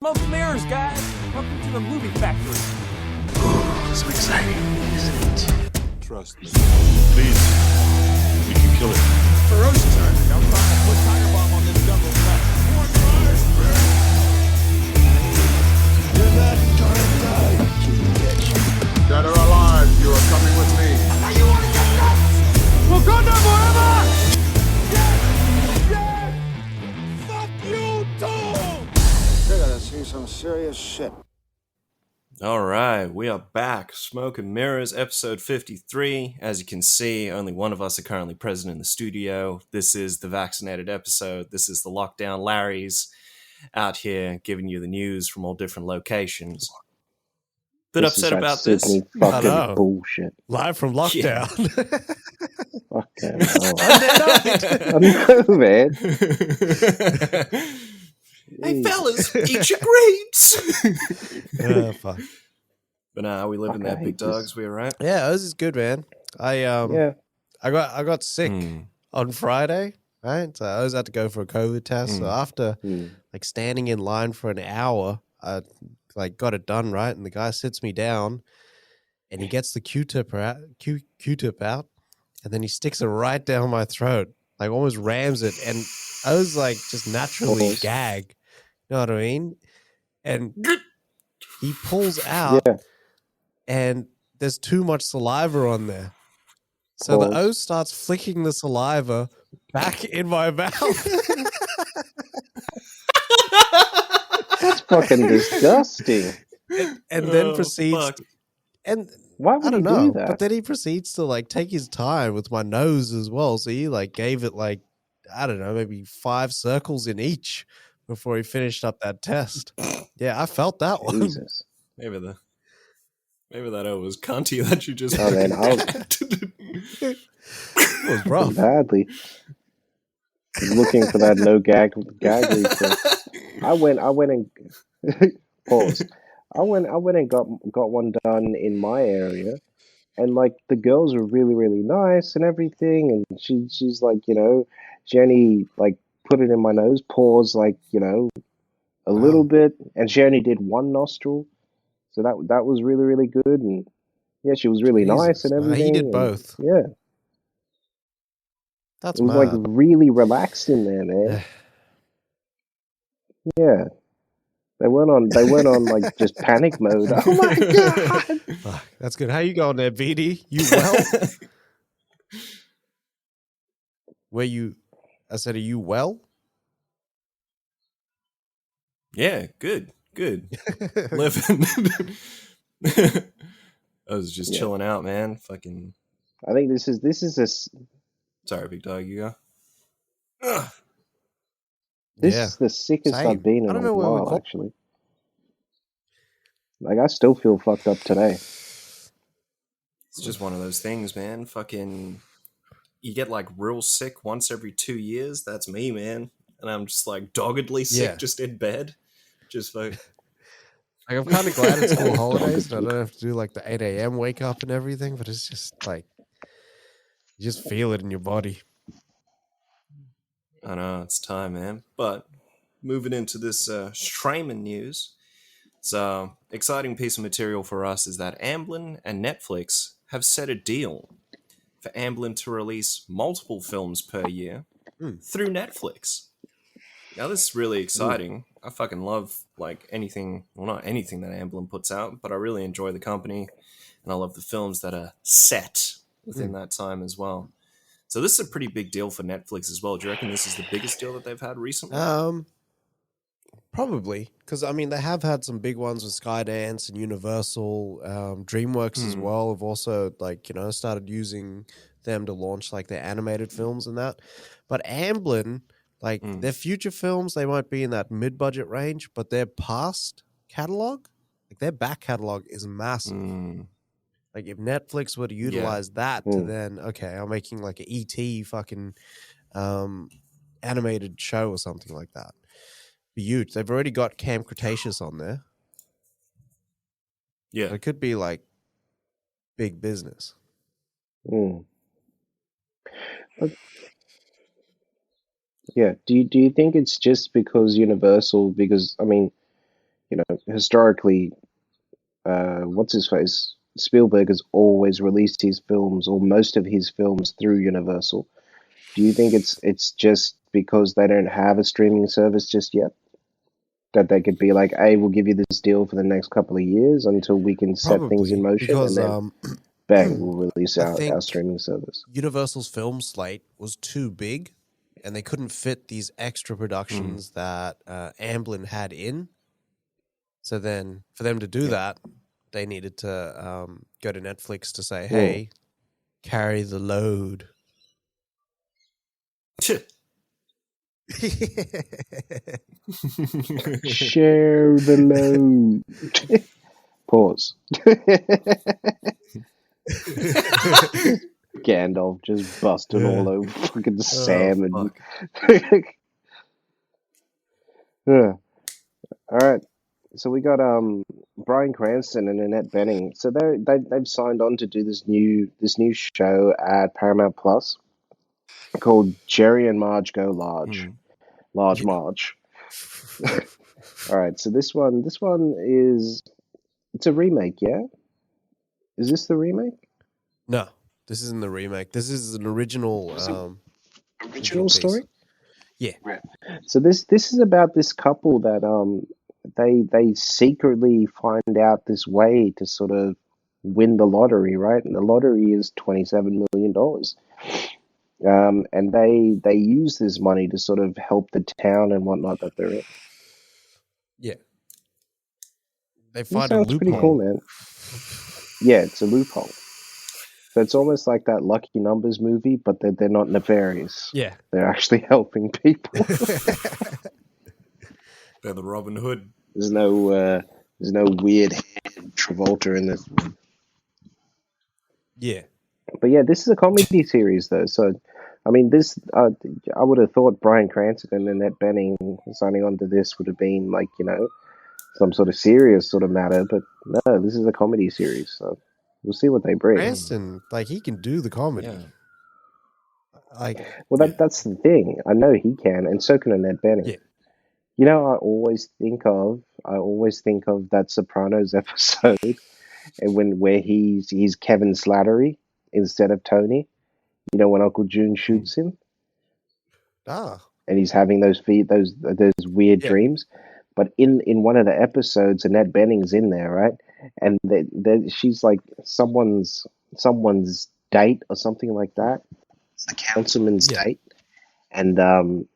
Smoke and mirrors, guys! Welcome to the movie factory. Ooh, so exciting, isn't it? Trust me. Please, we can kill it. Ferocious earth. I'm trying to put tiger bomb on this jungle flesh. Dead or alive, you are coming with me. Now you want to get nuts? Wakanda forever! Yes! Yes! Fuck you too! You're gonna see some serious shit. All right, we are back. Smoke and Mirrors, episode 53. As you can see, only one of us are currently present in the studio. This is the vaccinated episode. This is the lockdown Larrys out here giving you the news from all different locations. Bit This upset is about that this. Sydney I know. fucking bullshit. Live from lockdown. Fucking hell. I know, man. Hey, fellas, eat your grapes. Fuck. But nah, we live in Fuck, I there, hate big this. dogs. We all right? Yeah, this is good, man. Yeah. I got sick on Friday, right? So I was had to go for a COVID test. So after like standing in line for an hour, I like got it done, right? And the guy sits me down and he gets the Q-tip out, and then he sticks it right down my throat, like almost rams it. And I was like just naturally Pause. gag. You know what I mean? And he pulls out Yeah. and there's too much saliva on there. So the O starts flicking the saliva back in my mouth. That's fucking disgusting. and then Oh, proceeds fuck. and Why I would he don't know, do that? but then he proceeds to like take his time with my nose as well. So he like gave it like, I don't know, maybe 5 circles in each before he finished up that test. Yeah, I felt that one. Jesus. Maybe that O was cunty that you just Oh, man, It was rough. Badly. He's looking for that no gag reflex. I went and pause. I went and got one done in my area, and like the girls were really, really nice and everything, and she's like, you know, Jenny like put it in my nose, pause like, you know, a little bit, and she only did one nostril, so that was really, really good, and yeah, she was really nice and Jesus, everything. he did and, both. Yeah, That's it was mad. like really relaxed in there, man. Yeah. They weren't on like just panic mode. Oh my god! Fuck, that's good. How you going there, BD? You well? I said, are you well? Yeah, good. Living. I was just chilling out, man. Fucking. I think this is Sorry, big dog. You go. Ugh. this Yeah. is the sickest Same. I've been I in don't a know where we while, call- actually. Like I still feel fucked up today. It's just one of those things, man. Fucking. You get like real sick once every 2 years. That's me, man. And I'm just like doggedly sick, Yeah. just in bed. Just like. Like, I'm kind of glad it's school holidays and I don't have to do like the 8 a.m. wake up and everything, but it's just like, you just feel it in your body. I know, it's time, man. But moving into this streaming news, it's an exciting piece of material for us is that Amblin and Netflix have set a deal for Amblin to release multiple films per year through Netflix. Now, this is really exciting. I fucking love, like, anything, well, not anything that Amblin puts out, but I really enjoy the company, and I love the films that are set within that time as well. So this is a pretty big deal for Netflix as well. Do you reckon this is the biggest deal that they've had recently? Probably, because I mean they have had some big ones with Skydance and Universal, DreamWorks as well. Have also started using them to launch like their animated films and that. But Amblin, their future films, they might be in that mid-budget range, but their past catalog, like their back catalog, is massive. Like if Netflix were to utilize that to then, okay, I'm making like an ET fucking animated show or something like that. Be huge. They've already got Camp Cretaceous on there. Yeah. So it could be like big business. But, yeah. Do you think it's just because Universal? Because I mean, historically, what's his face? Spielberg has always released his films or most of his films through Universal. Do you think it's just because they don't have a streaming service just yet? That they could be like, hey, we'll give you this deal for the next couple of years until we can set things in motion, because and then bang, we'll release I our think streaming service. Universal's film slate was too big, and they couldn't fit these extra productions that Amblin had in. So then, for them to do that, they needed to go to Netflix to say, "Hey, carry the load." Share the load. Pause. Gandalf just busted all over fucking Sam and. Yeah. All right. So we got Bryan Cranston and Annette Bening. So they've signed on to do this new show at Paramount Plus called Jerry and Marge Go Large. Large Marge. All right. So this one is it's a remake, yeah? Is this the remake? No, this isn't the remake. This is an original Original story? Yeah. Right. So this is about this couple that they secretly find out this way to sort of win the lottery, right? And the lottery is $27 million. And they use this money to sort of help the town and whatnot that they're in. Yeah. They find a sounds loophole. pretty cool, man. Yeah, it's a loophole. So it's almost like that Lucky Numbers movie, but they're not nefarious. Yeah. They're actually helping people. They're the Robin Hood. There's no weird head Travolta in this. Yeah. But yeah, this is a comedy series, though. So, I mean, this I would have thought Bryan Cranston and Annette Bening signing on to this would have been like, some sort of serious sort of matter. But no, this is a comedy series. So we'll see what they bring. Cranston, like, he can do the comedy. Yeah. Well, that's the thing. I know he can, and so can Annette Bening. Yeah. I always think of that Sopranos episode, and where he's Kevin Slattery instead of Tony. When Uncle June shoots him, and he's having those weird dreams. But in one of the episodes, Annette Bening's in there, right? And she's like someone's date or something like that. It's the councilman's date, and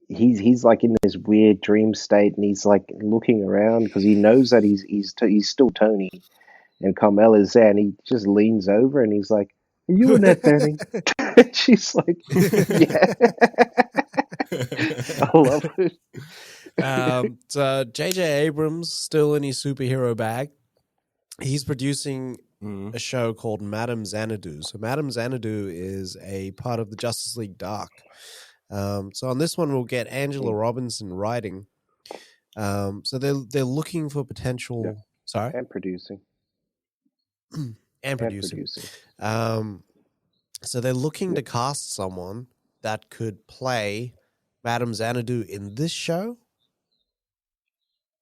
he's like in this weird dream state, and he's like looking around because he knows that he's still Tony, and Carmel is there, and he just leans over and he's like, "Are you Annette Bening?" And she's like, "Yeah." I love it. So J.J. Abrams still in his superhero bag. He's producing a show called Madame Xanadu. So Madame Xanadu is a part of the Justice League Dark. So on this one, we'll get Angela Robinson writing. So they're looking for potential. Yeah. Sorry, And producing. and producing. So they're looking to cast someone that could play Madame Xanadu in this show,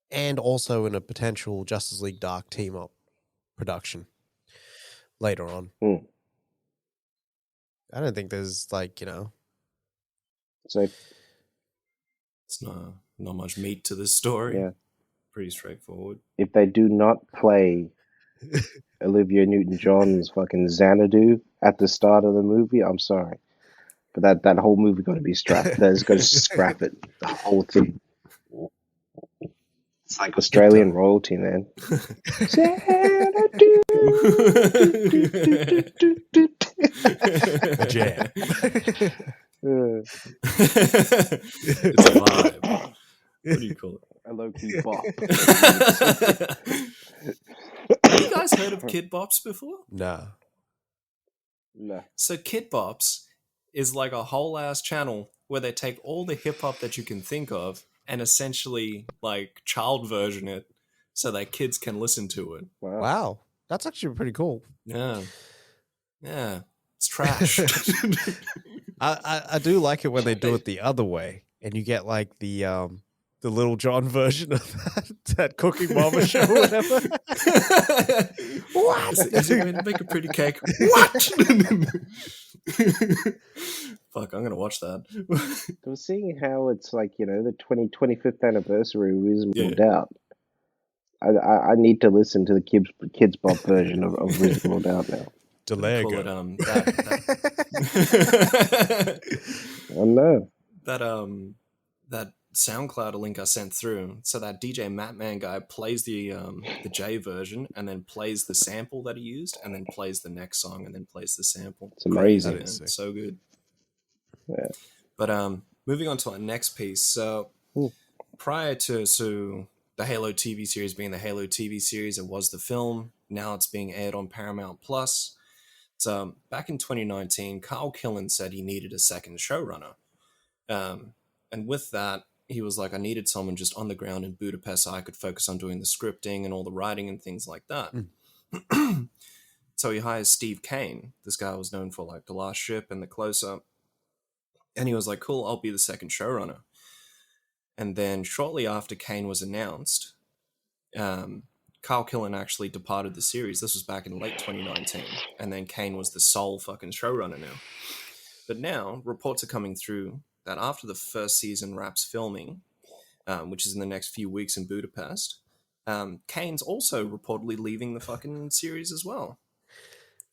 and also in a potential Justice League Dark team up production later on. I don't think there's So It's not much meat to this story. Yeah. Pretty straightforward. if they do not play Olivia Newton-John's fucking Xanadu at the start of the movie, I'm sorry. But that whole movie got to be scrapped. That's got to scrap it. The whole thing. It's like Australian royalty, man. Xanadu. a jam. It's a vibe. What do you call it? A low-key bop. Have you guys heard of Kid Bops before? No. No. So Kid Bops is like a whole ass channel where they take all the hip hop that you can think of and essentially like child version it so that kids can listen to it. Wow. That's actually pretty cool. Yeah. Yeah. It's trash. I do like it when they do it the other way, and you get like the the Little John version of that Cooking Mama show or whatever. What? Is it going to make a pretty cake? What? Fuck, I'm going to watch that. I was seeing how it's like, the 25th anniversary of Reasonable Doubt. I need to listen to the Kids Bop version of Reasonable Doubt now. Call it, I know. That SoundCloud link I sent through. So that DJ Mattman guy plays the J version and then plays the sample that he used and then plays the next song and then plays the sample. It's amazing. Crazy, man. So good. Yeah. But moving on to our next piece. So prior to the Halo TV series being the Halo TV series, it was the film. Now it's being aired on Paramount Plus. So back in 2019, Carl Killen said he needed a second showrunner. And with that, he was like, I needed someone just on the ground in Budapest so I could focus on doing the scripting and all the writing and things like that. So he hires Steve Kane. This guy was known for like The Last Ship and The Close-Up. And he was like, cool, I'll be the second showrunner. And then shortly after Kane was announced, Carl Killen actually departed the series. This was back in late 2019. And then Kane was the sole fucking showrunner now. But now, reports are coming through that after the first season wraps filming, which is in the next few weeks in Budapest, Kane's also reportedly leaving the fucking series as well.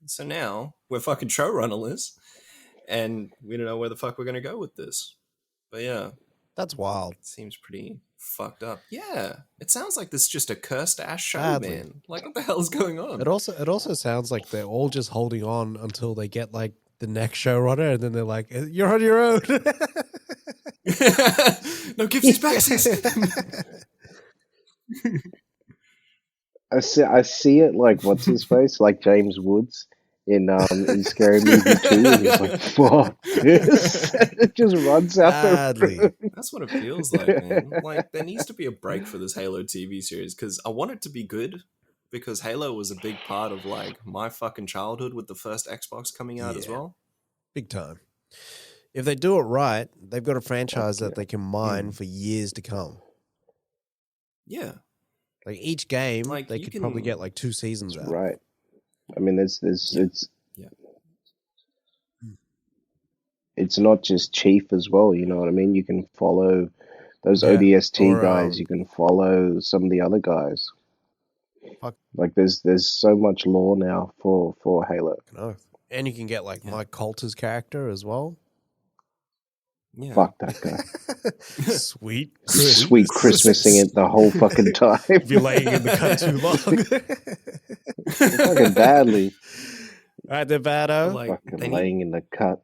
So now, we're fucking showrunnerless, and we don't know where the fuck we're going to go with this. But yeah. That's wild. It seems pretty fucked up. Yeah. It sounds like this is just a cursed-ass show, man. Like, what the hell is going on? It also sounds like they're all just holding on until they get, like, the next showrunner, and then they're like, you're on your own. No, give these back, sis. I see it like, what's his face? Like James Woods in Scary Movie 2, and he's like, fuck this. It just runs out the room. That's what it feels like, man. Like, there needs to be a break for this Halo TV series, because I want it to be good, because Halo was a big part of, like, my fucking childhood with the first Xbox coming out as well. Big time. If they do it right, they've got a franchise that they can mine for years to come. Yeah. Like, each game, like, they could probably get, like, 2 seasons out. Right. I mean, it's not just Chief as well, you know what I mean? You can follow those ODST guys, you can follow some of the other guys. Like, there's so much lore now for Halo. And you can get, like, Mike Coulter's character as well. Yeah. Fuck that guy. Sweet Christmasing it the whole fucking time. If you're laying in the cut too long. Fucking badly. Right there, Bado. Like, fucking laying in the cut.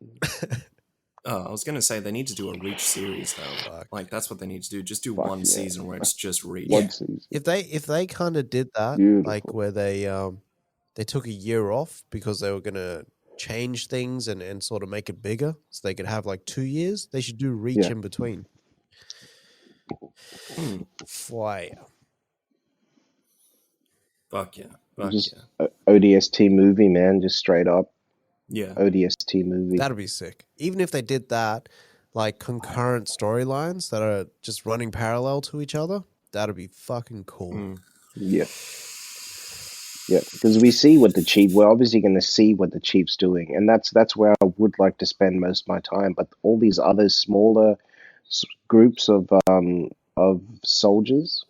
I was going to say they need to do a Reach series, though. Like, that's what they need to do. Just do one season where it's just Reach. One season. If they kind of did that, like where they took a year off because they were going to change things and sort of make it bigger so they could have like 2 years, they should do Reach in between. Fire. Fuck yeah. ODST movie, man, just straight up. Yeah. ODST movie. That'd be sick. Even if they did that, like concurrent storylines that are just running parallel to each other, that'd be fucking cool. Yeah. Yeah, because we're obviously going to see what the Chief's doing, and that's where I would like to spend most of my time. But all these other smaller groups of soldiers,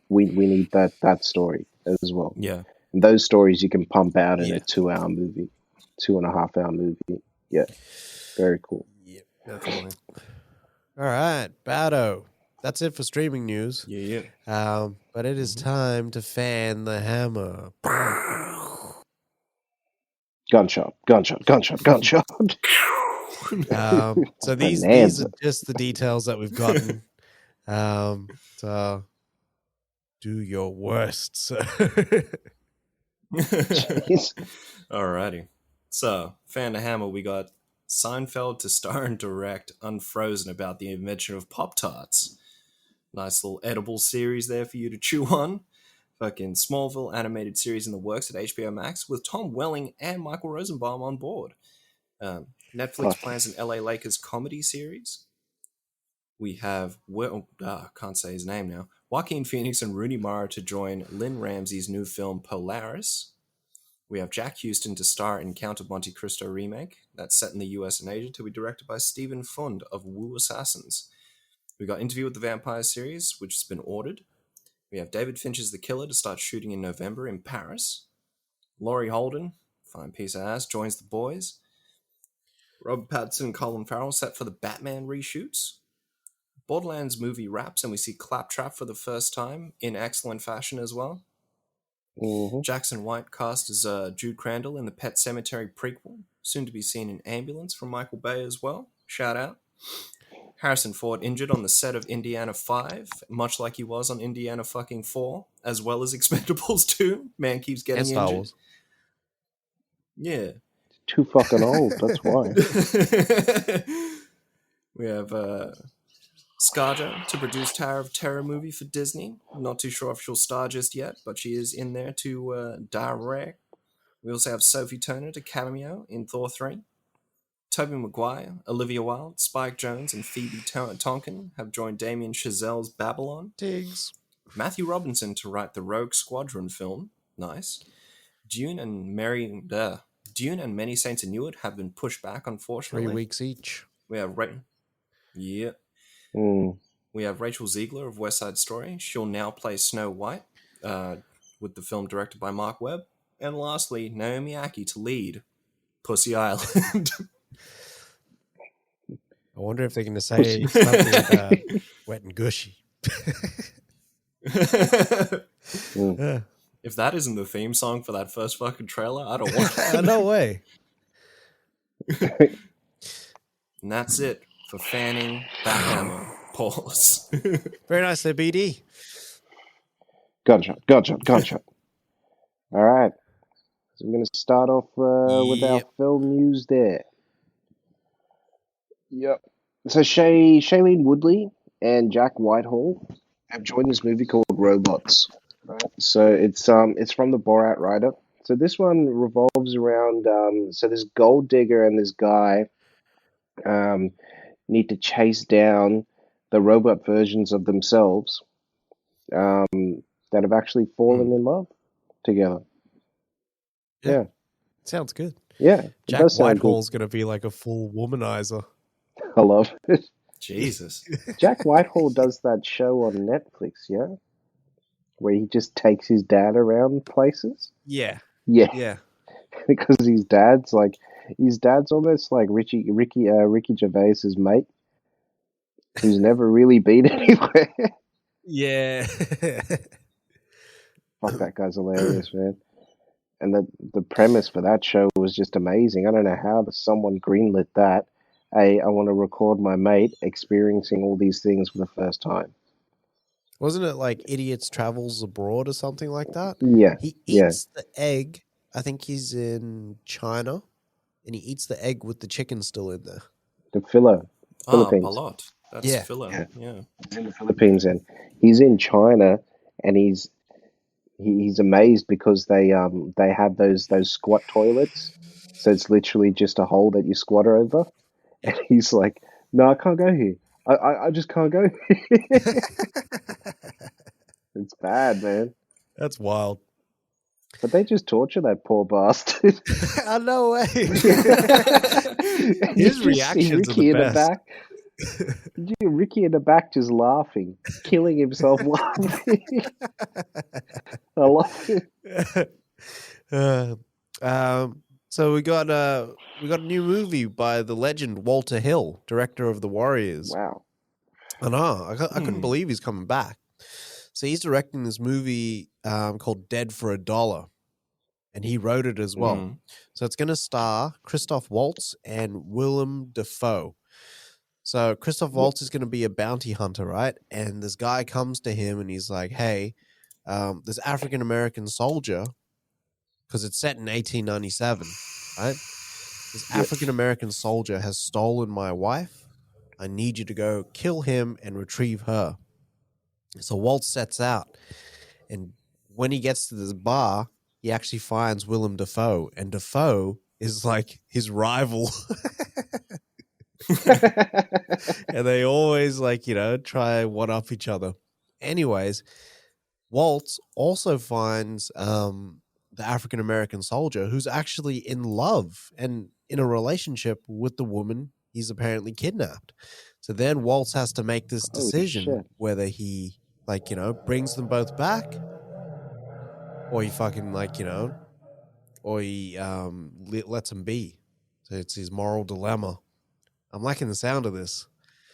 we need that story as well. Yeah, and those stories you can pump out in a 2-hour movie, 2.5-hour movie. Yeah, very cool. Yeah, definitely. All right, Bado. That's it for streaming news. Yeah. But it is time to fan the hammer. Gunshot. So these are just the details that we've gotten. So do your worst, sir. Alrighty. So, fan the hammer, we got Seinfeld to star and direct Unfrozen about the invention of Pop-Tarts. Nice little edible series there for you to chew on. Fucking Smallville animated series in the works at HBO Max with Tom Welling and Michael Rosenbaum on board. Netflix plans an LA Lakers comedy series. We have, can't say his name now, Joaquin Phoenix and Rooney Mara to join Lynn Ramsey's new film Polaris. We have Jack Houston to star in Count of Monte Cristo remake that's set in the US and Asia to be directed by Stephen Fund of Wu Assassins. We got Interview with the Vampire series, which has been ordered. We have David Fincher's The Killer to start shooting in November in Paris. Laurie Holden, fine piece of ass, joins the boys. Robert Pattinson and Colin Farrell set for the Batman reshoots. Borderlands movie wraps, and we see Claptrap for the first time in excellent fashion as well. Mm-hmm. Jackson White cast as Jude Crandall in the Pet Sematary prequel, soon to be seen in Ambulance from Michael Bay as well. Shout out. Harrison Ford injured on the set of Indiana 5, much like he was on Indiana fucking 4, as well as Expendables 2. Man keeps getting And Star injured. Wars. Yeah. Too fucking old, that's why. We have ScarJo to produce Tower of Terror movie for Disney. Not too sure if she'll star just yet, but she is in there to direct. We also have Sophie Turner to cameo in Thor 3. Tobey Maguire, Olivia Wilde, Spike Jonze, and Phoebe Tonkin have joined Damien Chazelle's Babylon. Tiggs. Matthew Robinson to write the Rogue Squadron film. Nice. Dune and Many Saints of Newark have been pushed back, unfortunately. 3 weeks each. We have We have Rachel Ziegler of West Side Story. She'll now play Snow White, with the film directed by Mark Webb. And lastly, Naomi Ackie to lead Pussy Island. I wonder if they're going to say something about wet and gushy. Yeah. If that isn't the theme song for that first fucking trailer, I don't want it. No way. And that's it for Fanning Backhammer. Pause. Very nice there, BD. Gunshot. All right. So we're going to start off with our film news there. Yep. So Shailene Woodley and Jack Whitehall have joined this movie called Robots. Right? So it's from the Borat writer. So this one revolves around so this gold digger and this guy need to chase down the robot versions of themselves that have actually fallen in love together. Yeah. Sounds good. Yeah. Jack Whitehall's going to be like a full womanizer. I love it. Jesus. Jack Whitehall does that show on Netflix, yeah? Where he just takes his dad around places. Yeah. Yeah. Because his dad's almost like Ricky Gervais's mate, who's never really been anywhere. Yeah. Fuck, that guy's hilarious, man. And the premise for that show was just amazing. I don't know how someone greenlit that. I want to record my mate experiencing all these things for the first time. Wasn't it like Idiots Travels Abroad or something like that? Yeah. He eats the egg. I think he's in China, and he eats the egg with the chicken still in there. The Philippines. A lot. That's filler. Yeah. He's in the Philippines, and he's in China, and he's amazed because they have those squat toilets. So it's literally just a hole that you squat over. And he's like, no, I can't go here. I just can't go here. It's bad, man. That's wild. But they just torture that poor bastard. No way. His reactions are the best. Ricky in the back just laughing, killing himself laughing. I love it. So we got a new movie by the legend Walter Hill, director of The Warriors. Wow. I know. I couldn't believe he's coming back. So he's directing this movie called Dead for a Dollar, and he wrote it as well. So it's going to star Christoph Waltz and Willem Dafoe. So Christoph Waltz is going to be a bounty hunter, right? And this guy comes to him and he's like, hey, this African-American soldier, because it's set in 1897, right? This African-American soldier has stolen my wife. I need you to go kill him and retrieve her. So Waltz sets out. And when he gets to this bar, he actually finds Willem Dafoe. And Dafoe is like his rival. And they always try one up each other. Anyways, Waltz also finds the African American soldier who's actually in love and in a relationship with the woman he's apparently kidnapped. So then Waltz has to make this Holy decision shit. whether he brings them both back, or he fucking or he lets them be. So it's his moral dilemma. I'm liking the sound of this.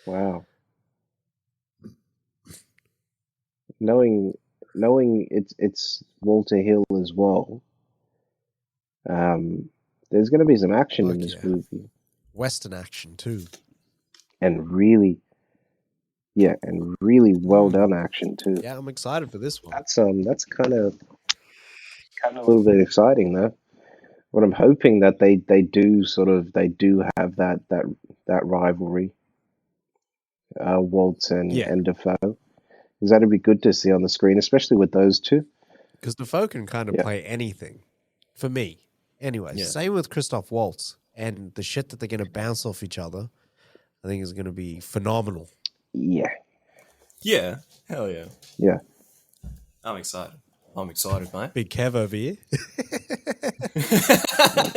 Wow. Knowing it's Walter Hill as well. There's going to be some action in this movie, Western action too, and really well done action too. Yeah, I'm excited for this one. That's kind of a little bit exciting though. What I'm hoping that they do have that rivalry, Waltz and Defoe, because that'd be good to see on the screen, especially with those two. Because Defoe can kind of play anything, for me. Anyway, same with Christoph Waltz, and the shit that they're going to bounce off each other, I think is going to be phenomenal. Yeah. Yeah. Hell yeah. Yeah. I'm excited. I'm excited, mate. Big Kev over here.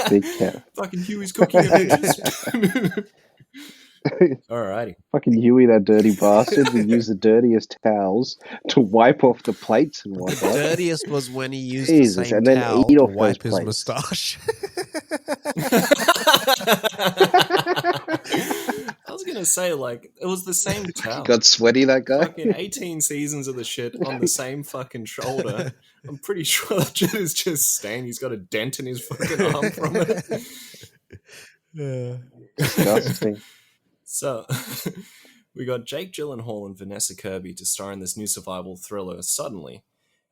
Big Kev. Fucking Huey's cooking bitches. Alrighty. Fucking Huey, that dirty bastard, would use the dirtiest towels to wipe off the plates and whatnot. The dirtiest was when he used Jesus, the same and then towel eat to off wipe those his plates. moustache. I was gonna say, like, it was the same towel. Got sweaty, that guy? Fucking 18 seasons of the shit on the same fucking shoulder. I'm pretty sure that shit is just stained. He's got a dent in his fucking arm from it. Disgusting. So, we got Jake Gyllenhaal and Vanessa Kirby to star in this new survival thriller, Suddenly.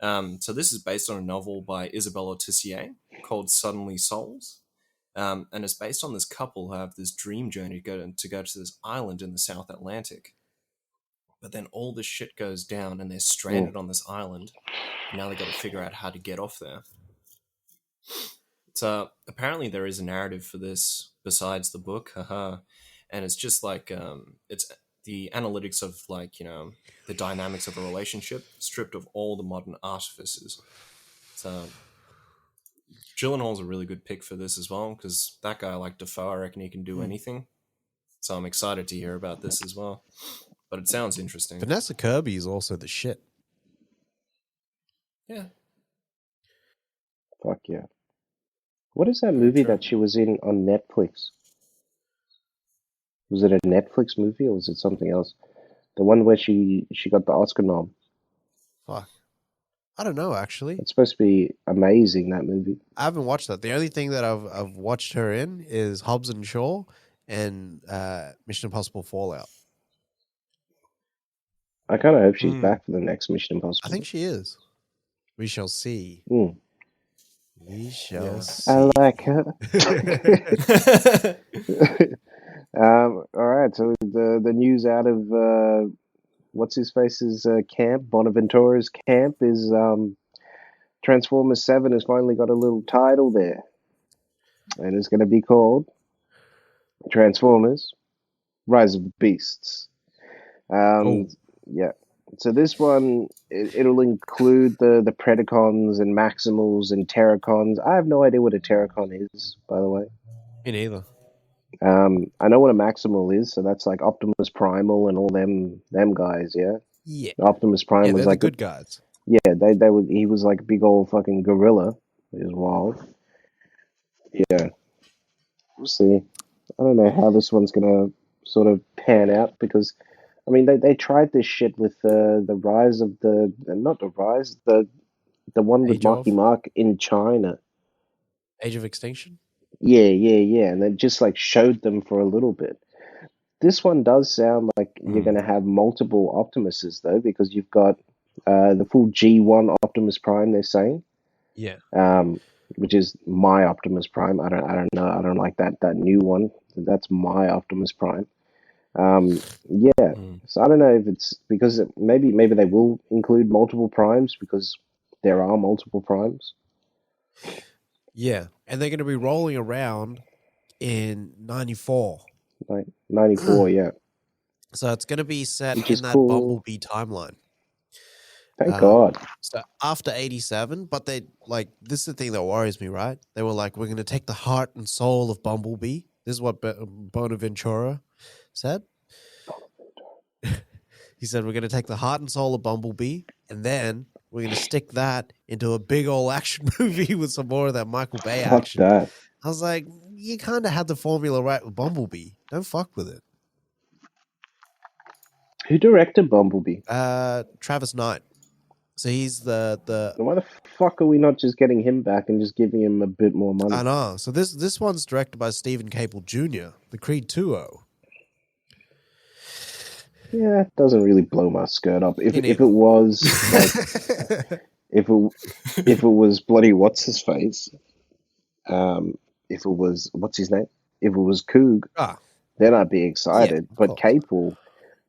So this is based on a novel by Isabella Tissier called Suddenly Souls. And it's based on this couple who have this dream journey to go to this island in the South Atlantic. But then all this shit goes down and they're stranded on this island. And now they got to figure out how to get off there. So apparently there is a narrative for this besides the book. And it's just like, it's the analytics of the dynamics of a relationship stripped of all the modern artifices. So Gyllenhaal's a really good pick for this as well, because that guy, like Defoe, I reckon he can do anything. So I'm excited to hear about this as well. But it sounds interesting. Vanessa Kirby is also the shit. Yeah. Fuck yeah. What is that movie that she was in on Netflix? Was it a Netflix movie or was it something else? The one where she got the Oscar nom. Fuck. I don't know, actually. It's supposed to be amazing, that movie. I haven't watched that. The only thing that I've watched her in is Hobbs and Shaw and Mission Impossible Fallout. I kind of hope she's back for the next Mission Impossible. I think she is. We shall see. We shall see. I like her. All right, so the news out of what's his face's camp, Bonaventura's camp, is Transformers 7 has finally got a little title there, and it's going to be called Transformers: Rise of the Beasts. Yeah. So this one, it'll include the Predacons and Maximals and Terracons. I have no idea what a Terracon is, by the way. Me neither. I know what a Maximal is, so that's like Optimus Primal and all them guys, yeah? Yeah. Optimus Prime was they're like the good guys. Yeah, he was like a big old fucking gorilla. It was wild. Yeah. We'll see. I don't know how this one's gonna sort of pan out, because I mean they tried this shit with the rise of the one with Marky Mark in China. Age of Extinction? Yeah. And they just like showed them for a little bit. This one does sound like you're going to have multiple Optimuses, though, because you've got the full G1 Optimus Prime, they're saying. Yeah. Which is my Optimus Prime. I don't know. I don't like that new one. That's my Optimus Prime. Yeah. So I don't know if it's because maybe they will include multiple primes, because there are multiple primes. Yeah, and they're going to be rolling around in 94. '94, yeah. So it's going to be set Which in is that cool. Bumblebee timeline. Thank God. So after 87, but they like this is the thing that worries me, right? They were like, we're going to take the heart and soul of Bumblebee. This is what Bonaventura said. He said, we're going to take the heart and soul of Bumblebee, and then we're going to stick that into a big old action movie with some more of that Michael Bay Fuck action. that. I was like, you kind of had the formula right with Bumblebee. Don't fuck with it. Who directed Bumblebee? Travis Knight. So he's the Why the fuck are we not just getting him back and just giving him a bit more money? I know. So this one's directed by Stephen Cable Jr., the Creed 2-0. Yeah, it doesn't really blow my skirt up. If Me it was like, if it was bloody what's his face, if it was what's his name, if it was Coog, then I'd be excited. Yeah, but Capel,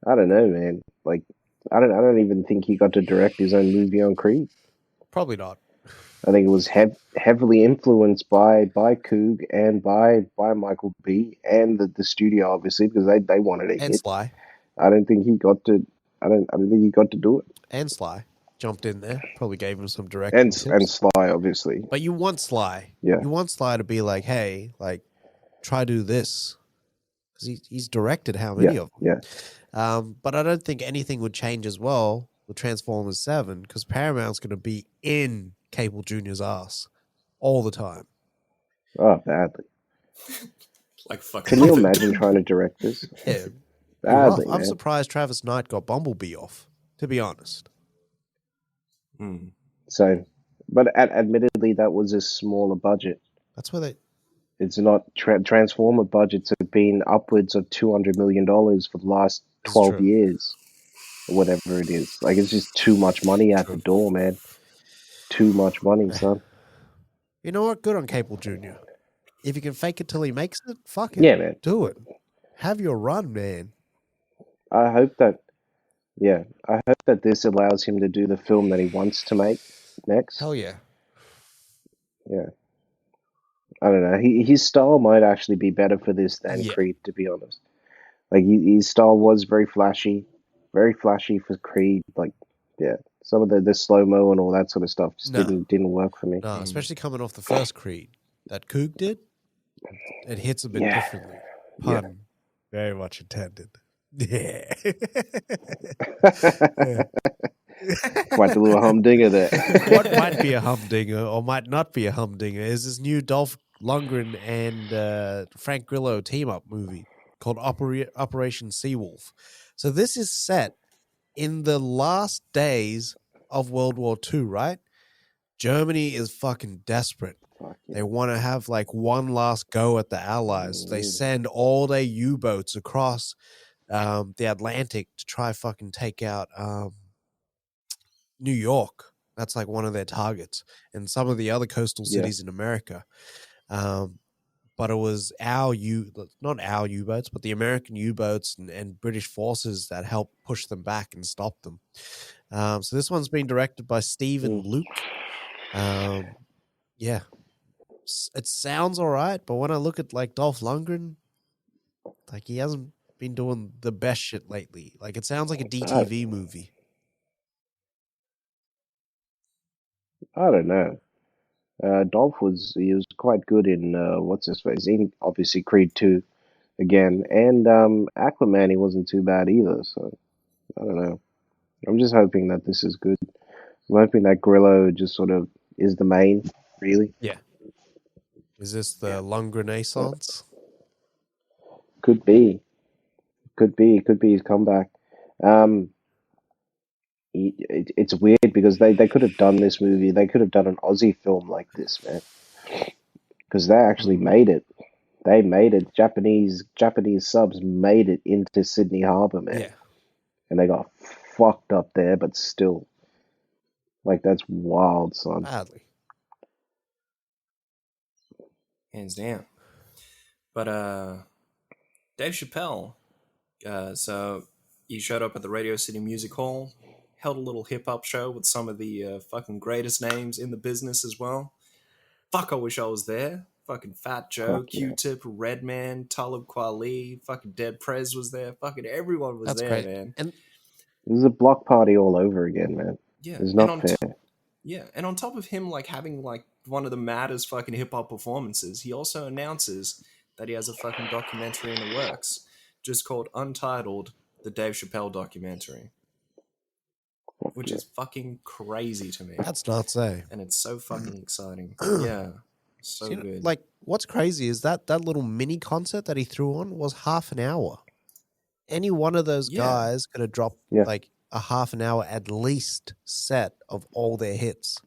I don't know, man. Like, I don't even think he got to direct his own movie on Creed. Probably not. I think it was heavily influenced by Coog and by Michael B. and the studio, obviously, because they wanted a And hit. Sly. I don't think he got to. I don't think he got to do it. And Sly jumped in there. Probably gave him some directing And tips. Sly, obviously. But you want Sly. Yeah. You want Sly to be like, hey, like, try do this. Because he's directed how many of them. Yeah. But I don't think anything would change as well with Transformers 7 because Paramount's going to be in Cable Jr.'s ass all the time. Oh, badly. Like fucking. Can you imagine trying to direct this? Yeah. Badly, I'm man. surprised Travis Knight got Bumblebee off, to be honest. So, but admittedly, that was a smaller budget. That's where they... It's not... Transformer budgets have been upwards of $200 million for the last 12 years. Or whatever it is. Like, it's just too much money out the door, man. Too much money, son. You know what? Good on Cable Jr. If you can fake it till he makes it, fuck it. Yeah, man. Do it. Have your run, man. I hope that this allows him to do the film that he wants to make next. Hell yeah. Yeah. I don't know. His style might actually be better for this than Yeah. Creed, to be honest. Like, his style was very flashy for Creed. Like, yeah, some of the slow-mo and all that sort of stuff just didn't work for me. No, especially coming off the first Creed that Coog did. It hits a bit differently. Pun. Very much intended. Yeah. Quite a little humdinger there. What might be a humdinger or might not be a humdinger is this new Dolph Lundgren and Frank Grillo team-up movie called Operation Seawolf. So this is set in the last days of World War II, right? Germany is fucking desperate. They want to have like one last go at the Allies. They send all their U-boats across the Atlantic to try fucking take out New York. That's like one of their targets, and some of the other coastal cities in America. But it was not our U-boats, but the American U-boats and British forces that helped push them back and stop them. So this one's been directed by Stephen Luke. Yeah, it sounds all right, but when I look at like Dolph Lundgren, like he hasn't been doing the best shit lately. Like it sounds like a DTV movie. I don't know. Dolph was quite good in what's his face? In obviously Creed 2 again, and Aquaman he wasn't too bad either. So I don't know. I'm just hoping that this is good. I'm hoping that Grillo just sort of is the main, really. Yeah. Is this the Lundgren Renaissance? Could be his comeback. It's weird because they could have done this movie. They could have done an Aussie film like this, man. Because they actually made it. They made it. Japanese subs made it into Sydney Harbour, man. Yeah. And they got fucked up there, but still. Like, that's wild, son. Badly. Hands down. But Dave Chappelle, so he showed up at the Radio City Music Hall, held a little hip-hop show with some of the fucking greatest names in the business as well. Fuck, I wish I was there. fucking Fat Joe, Fuck yeah. Q-Tip, Redman, Talib Kweli, fucking Dead Prez was there. Fucking everyone was That's there, great. man. And This is a block party all over again, man. Yeah, It's and not on fair. and on top of him like having like one of the maddest fucking hip hop performances, he also announces that he has a fucking documentary in the works, just called Untitled: The Dave Chappelle Documentary, which is fucking crazy to me, that's nuts, eh? and it's so fucking exciting. Yeah, so good. Like, what's crazy is that little mini concert that he threw on was half an hour. Any one of those Yeah. guys could have dropped Yeah. like a half an hour at least set of all their hits.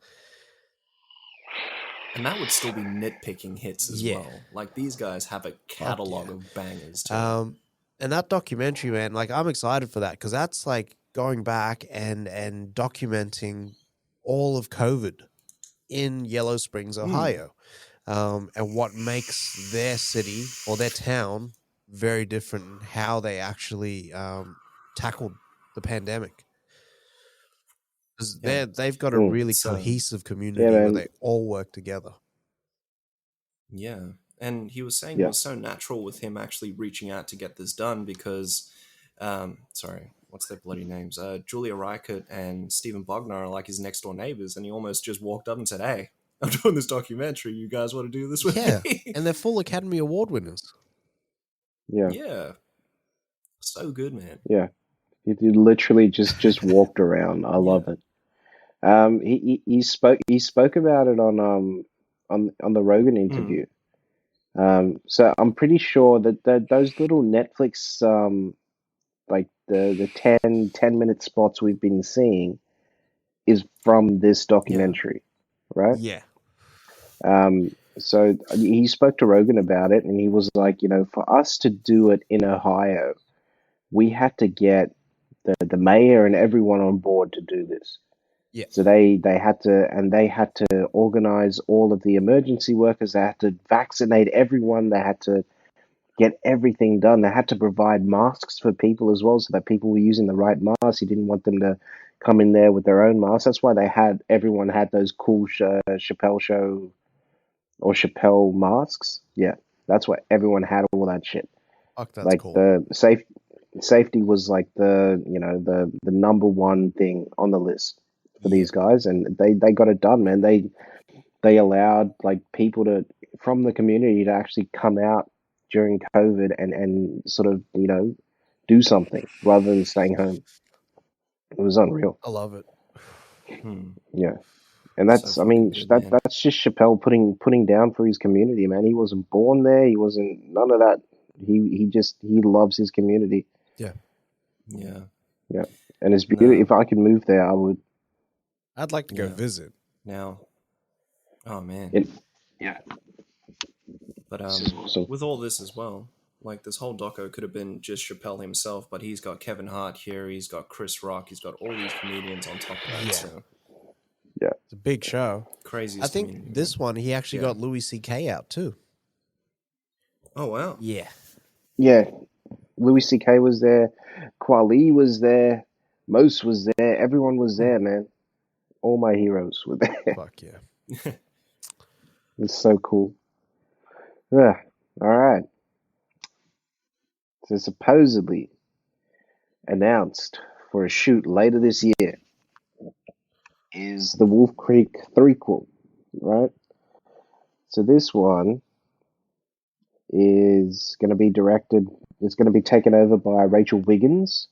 And that would still be nitpicking hits as Yeah. well. Like these guys have a catalog of bangers too. And that documentary, man, like I'm excited for that because that's like going back and documenting all of COVID in Yellow Springs, Ohio, and what makes their city or their town very different in how they actually tackled the pandemic. Because they've got a really cohesive community where they all work together. Yeah. And he was saying Yeah. it was so natural with him actually reaching out to get this done because, sorry, what's their bloody names? Julia Reichert and Stephen Bogner are like his next door neighbors, and he almost just walked up and said, "Hey, I'm doing this documentary. You guys want to do this with me?" And they're full Academy Award winners. Yeah. Yeah. So good, man. Yeah. He literally just walked around. I love it. He spoke about it on the Rogan interview. So I'm pretty sure that those little Netflix like the 10-minute spots we've been seeing is from this documentary, right? Yeah. So he spoke to Rogan about it, and he was like, you know, for us to do it in Ohio, we had to get the mayor and everyone on board to do this. Yeah. So they had to organize all of the emergency workers. They had to vaccinate everyone. They had to get everything done. They had to provide masks for people as well, so that people were using the right masks. He didn't want them to come in there with their own masks. That's why everyone had those cool Chappelle show or Chappelle masks. Yeah, that's why everyone had all that shit. Fuck, that's like cool. the safety was like the number one thing on the list for these guys, and they got it done, man. They allowed like people from the community to actually come out during COVID and sort of, you know, do something rather than staying home. It was unreal. I love it. Yeah. And that's, So I mean, fucking good, man. that's just Chappelle putting down for his community, man. He wasn't born there. He wasn't none of that. He loves his community. Yeah. Yeah. Yeah. And it's beautiful. If I could move there, I would. I'd like to go Yeah. visit. Now, oh man. Yeah. But This is awesome. with all this as well, like this whole doco could have been just Chappelle himself, but he's got Kevin Hart here, he's got Chris Rock, he's got all these comedians on top of that. Yeah. So It's a big show. crazy. I think this one, he actually got Louis C.K. out too. Oh wow. Yeah. Yeah. Louis C.K. was there. Kweli was there. Mose was there. Everyone was there, man. All my heroes were there. Fuck yeah. It's so cool. Yeah. All right. So supposedly announced for a shoot later this year is the Wolf Creek threequel, right? So this one is going to be directed. It's going to be taken over by Rachel Wiggins,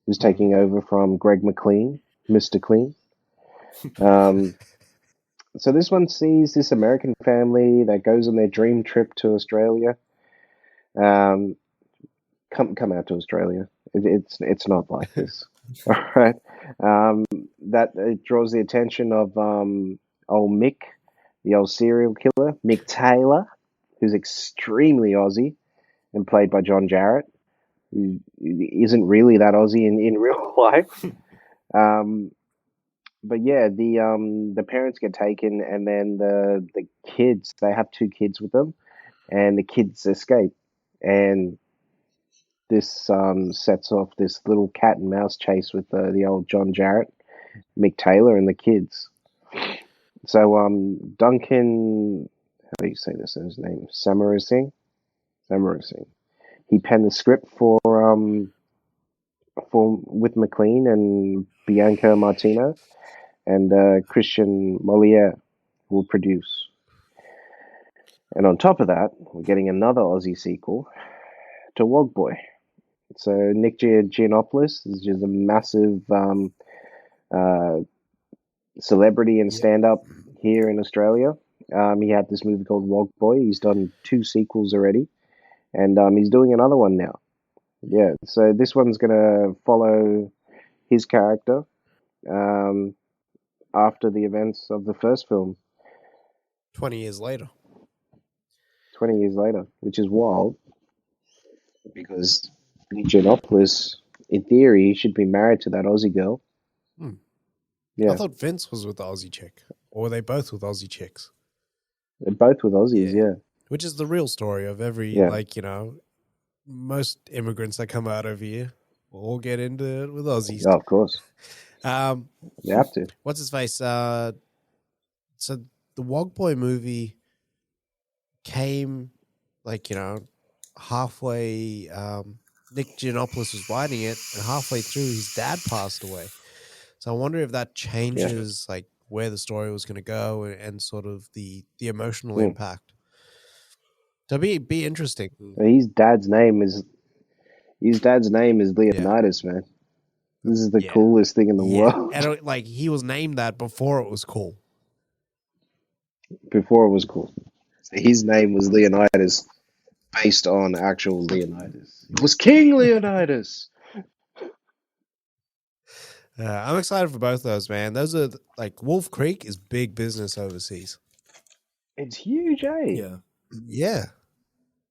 who's taking over from Greg McLean, Mr. Clean. So this one sees this American family that goes on their dream trip to Australia. Come out to Australia. It's not like this. All right. That it draws the attention of old Mick, the old serial killer, Mick Taylor, who's extremely Aussie and played by John Jarrett, who isn't really that Aussie in real life. But yeah, the parents get taken, and then the kids, they have two kids with them, and the kids escape, and this sets off this little cat and mouse chase with the old John Jarrett, Mick Taylor, and the kids. So Duncan do you say this? His name Samara Singh. Samara Singh. He penned the script for with McLean and Bianca Martino, and Christian Moliere will produce. And on top of that, we're getting another Aussie sequel to Wog Boy. So Nick Giannopoulos is just a massive celebrity and stand-up here in Australia. He had this movie called Wog Boy. He's done 2 sequels already, and he's doing another one now. Yeah, so this one's going to follow his character after the events of the first film. 20 years later. 20 years later, which is wild, because Giannopoulos, in theory, should be married to that Aussie girl. Yeah. I thought Vince was with the Aussie chick. Or were they both with Aussie chicks? They're both with Aussies, yeah. Which is the real story of every, most immigrants that come out over here will all get into it with Aussies. Oh, of course. You have to. What's his face? So the Wog Boy movie came, halfway. Nick Giannopoulos was writing it, and halfway through, his dad passed away. So I wonder if that changes, where the story was going to go and sort of the emotional impact. So be interesting. His dad's name is Leonidas, man. This is the coolest thing in the world. And he was named that before it was cool. Before it was cool. His name was Leonidas, based on actual Leonidas. It was King Leonidas. I'm excited for both of those, man. Those are Wolf Creek is big business overseas. It's huge, eh? Yeah.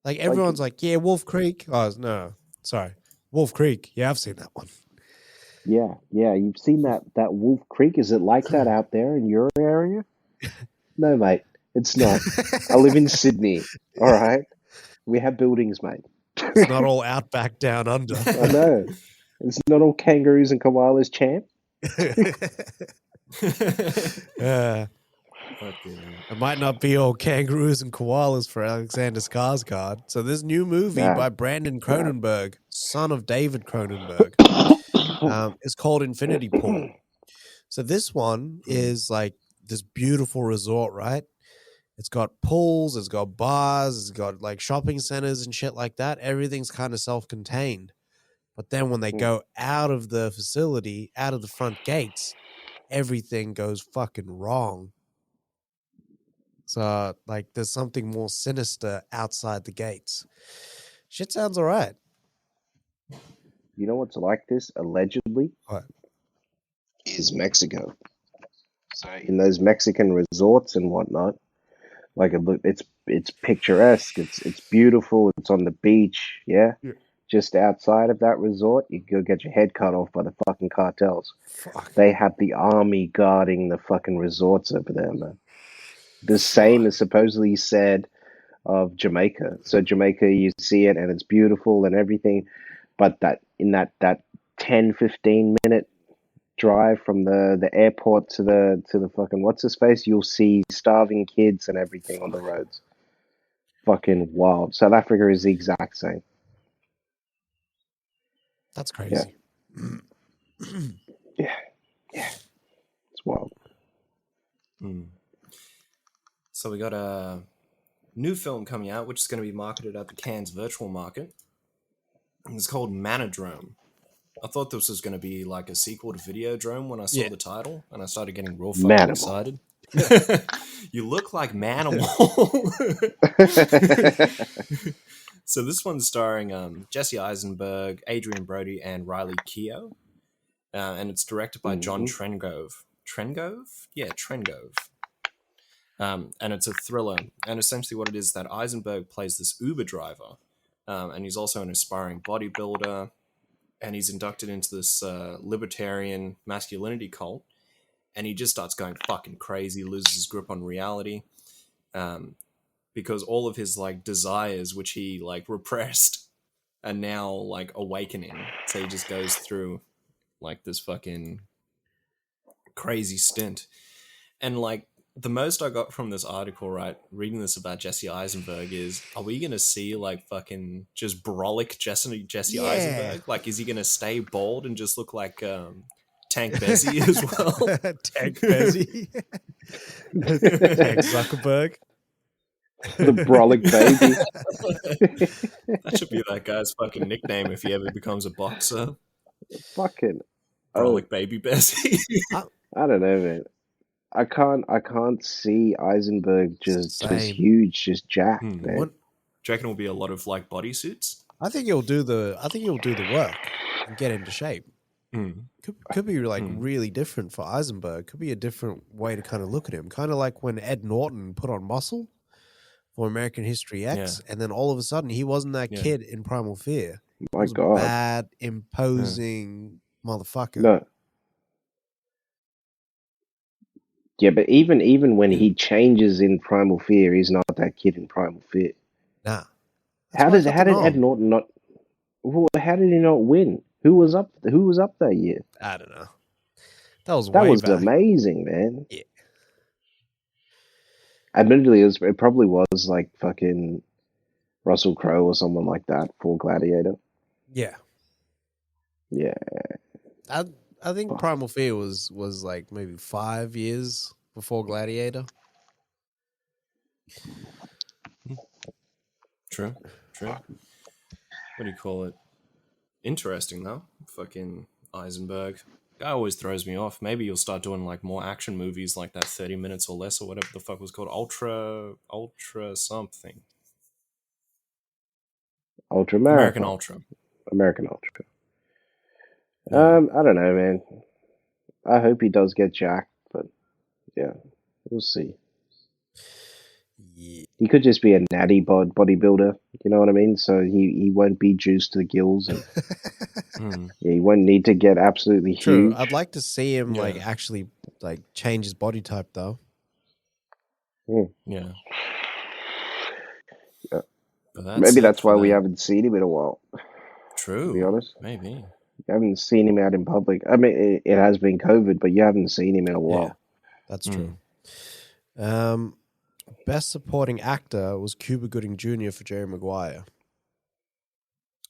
Everyone's yeah, Wolf Creek. Oh, no. Sorry. Wolf Creek. Yeah, I've seen that one. Yeah. You've seen that Wolf Creek? Is it like that out there in your area? No, mate. It's not. I live in Sydney. All right? We have buildings, mate. It's not all outback down under. I know. It's not all kangaroos and koalas, champ. It might not be all kangaroos and koalas for Alexander Skarsgård. So this new movie by Brandon Cronenberg, son of David Cronenberg, is called Infinity Pool. So this one is this beautiful resort, right? It's got pools, it's got bars, it's got shopping centers and shit like that. Everything's kind of self-contained. But then when they go out of the facility, out of the front gates, everything goes fucking wrong. So, there's something more sinister outside the gates. Shit sounds all right. You know what's like this, allegedly? What? Is Mexico. So in those Mexican resorts and whatnot, it's picturesque, it's beautiful, it's on the beach, yeah? Just outside of that resort, you go get your head cut off by the fucking cartels. Fuck. They have the army guarding the fucking resorts over there, man. The same is supposedly said of Jamaica. So Jamaica, you see it and it's beautiful and everything, but that 10-15 minute drive from the airport to the fucking what's his face, you'll see starving kids and everything on the roads. Fucking wild. South Africa is the exact same. That's crazy. Yeah. It's wild. So we got a new film coming out, which is going to be marketed at the Cannes Virtual Market. And it's called Manodrome. I thought this was going to be a sequel to Videodrome when I saw the title, and I started getting real fucking excited. You look like Manimal. So this one's starring Jesse Eisenberg, Adrian Brody, and Riley Keough. And it's directed by John Trengove. Trengove? Yeah, Trengove. And it's a thriller. And essentially what it is that Eisenberg plays this Uber driver. And he's also an aspiring bodybuilder. And he's inducted into this libertarian masculinity cult. And he just starts going fucking crazy, loses his grip on reality. Because all of his desires, which he repressed, are now awakening. So he just goes through this fucking crazy stint. And the most I got from this article, right, reading this about Jesse Eisenberg is, are we going to see like fucking just brolic Jesse Eisenberg? Like, is he going to stay bald and just look like Tank Bezzy as well? Tank Bezzy. Tank Zuckerberg. The brolic baby. That should be that guy's fucking nickname if he ever becomes a boxer. Fucking Brolic baby Bezzy. I don't know, man. I can't see Eisenberg just Same. huge, just jacked, man. Do you reckon it'll be a lot of like bodysuits? I think he'll do the work and get into shape. Could be like really different for Eisenberg. Could be a different way to kind of look at him. Kind of like when Ed Norton put on muscle for American History X, and then all of a sudden he wasn't that kid in Primal Fear. My He was a God. bad, imposing motherfucker. No. Yeah, but even when he changes in Primal Fear, he's not that kid in Primal Fear. Nah. How did Ed Norton not? Well, how did he not win? Who was up that year? I don't know. That was That way was back. amazing, man. Yeah. Admittedly, it probably was like fucking Russell Crowe or someone like that for Gladiator. Yeah. Yeah. I think Primal Fear was like maybe 5 years before Gladiator. True. What do you call it? Interesting though. Fucking Eisenberg. Guy always throws me off. Maybe you'll start doing like more action movies like that 30 minutes or less or whatever the fuck was called. Ultra something. Ultra American Ultra. American Ultra. I don't know, man. I hope he does get jacked, but yeah, we'll see. Yeah. He could just be a natty bodybuilder, you know what I mean? So he won't be juiced to the gills, and he won't need to get absolutely True. huge. I'd like to see him like actually like change his body type though. Yeah. Maybe that's why we haven't seen him in a while. True. To be honest, maybe. You haven't seen him out in public. I mean, it has been COVID, but you haven't seen him in a while. Yeah, that's true. Best supporting actor was Cuba Gooding Jr. for Jerry Maguire.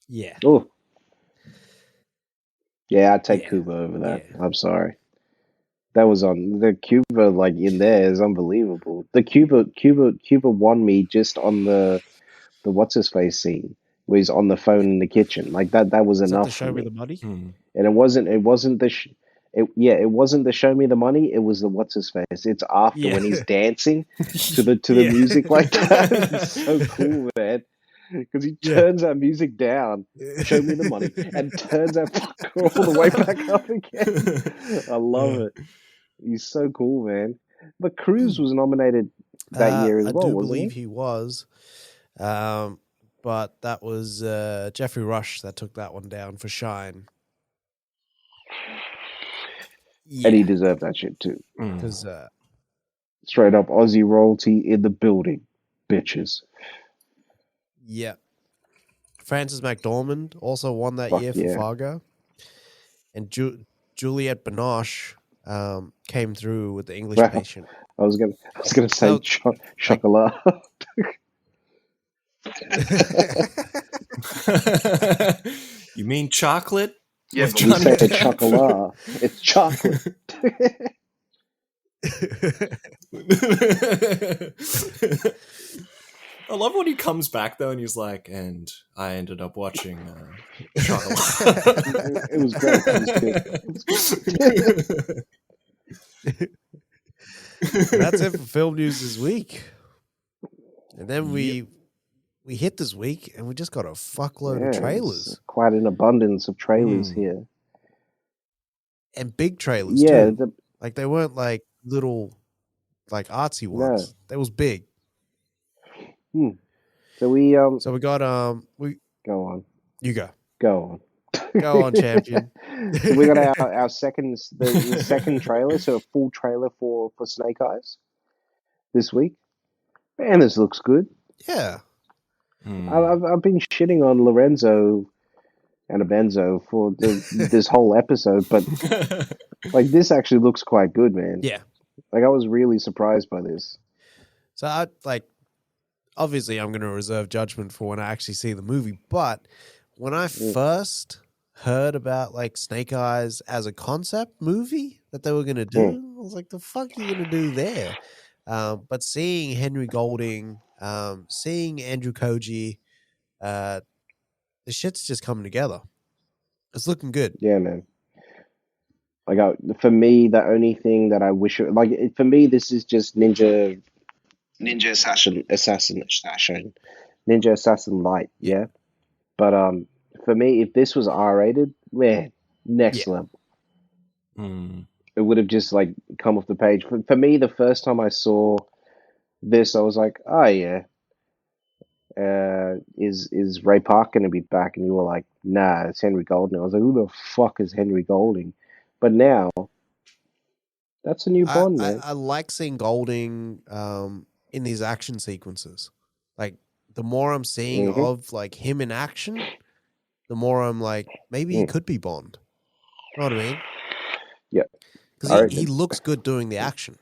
Yeah. Oh. Yeah, I'd take Cuba over that. Yeah. I'm sorry. That was on the Cuba like in there is unbelievable. The Cuba won me just on the what's his face scene where he's on the phone in the kitchen. Like that was enough. That the show me the money? And it wasn't the it wasn't the show me the money, it was the what's his face. It's after when he's dancing to the music like that. It's so cool, man. Because he turns that music down, show me the money, and turns that fucker all the way back up again. I love it. He's so cool, man. But Cruise was nominated that year as well, wasn't I do believe he was. But that was Jeffrey Rush that took that one down for Shine. Yeah. And he deserved that shit too. Because straight up Aussie royalty in the building, bitches. Yeah. Frances McDormand also won that year for Fargo. And Juliette Binoche came through with The English Patient. I was gonna say chocolat. You mean chocolate? Yeah, but we say it's chocolat. It's chocolate. I love when he comes back though, and he's like, "And I ended up watching chocolate." It was great. It was good. That's it for film news this week. And then we hit this week, and we just got a fuckload of trailers. Quite an abundance of trailers here. And big trailers, too. Like, they weren't, like, little, like, artsy ones. No. They was big. So we got, Go on. You go. Go on. Go on, champion. So we got our second, the second trailer, so a full trailer for Snake Eyes this week. Man, this looks good. Yeah. I've been shitting on Lorenzo and a Benzo for this whole episode, but like this actually looks quite good, man. Yeah. Like, I was really surprised by this. So I obviously I'm going to reserve judgment for when I actually see the movie, but when I first heard about like Snake Eyes as a concept movie that they were going to do, I was like, the fuck are you going to do there? But seeing Henry Golding, seeing Andrew Koji, the shit's just coming together. It's looking good. Yeah, man. Like, for me, the only thing that I wish, for me, this is just Ninja Assassin Light, yeah. But for me, if this was R-rated, man, next level. It would have just like come off the page. For me, the first time I saw this, I was like, oh yeah, is Ray Park going to be back? And you were like, nah, it's Henry Golding. I was like, who the fuck is Henry Golding? But now, that's a new Bond, man. I like seeing Golding in these action sequences. Like, the more I'm seeing of like him in action, the more I'm like, maybe he could be Bond. You know what I mean? Yeah. Because he looks good doing the action.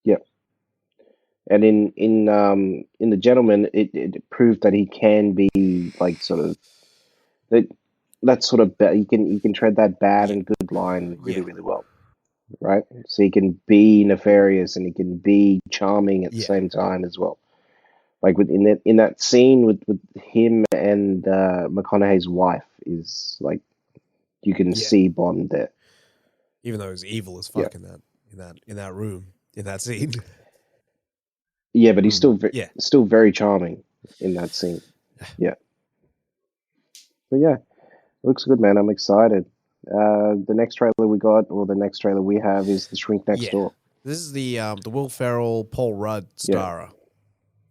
Yeah. And in The Gentleman, it proved that he can be like sort of that sort of he can tread that bad and good line really, really well. Right? So he can be nefarious and he can be charming at the same time as well. Like in that scene with him and McConaughey's wife is like you can see Bond there. Even though he's evil as fuck in that room, in that scene. Yeah, but he's still very charming in that scene. Yeah. But yeah, it looks good, man. I'm excited. The next trailer we have is The Shrink Next Door. This is the Will Ferrell, Paul Rudd starrer.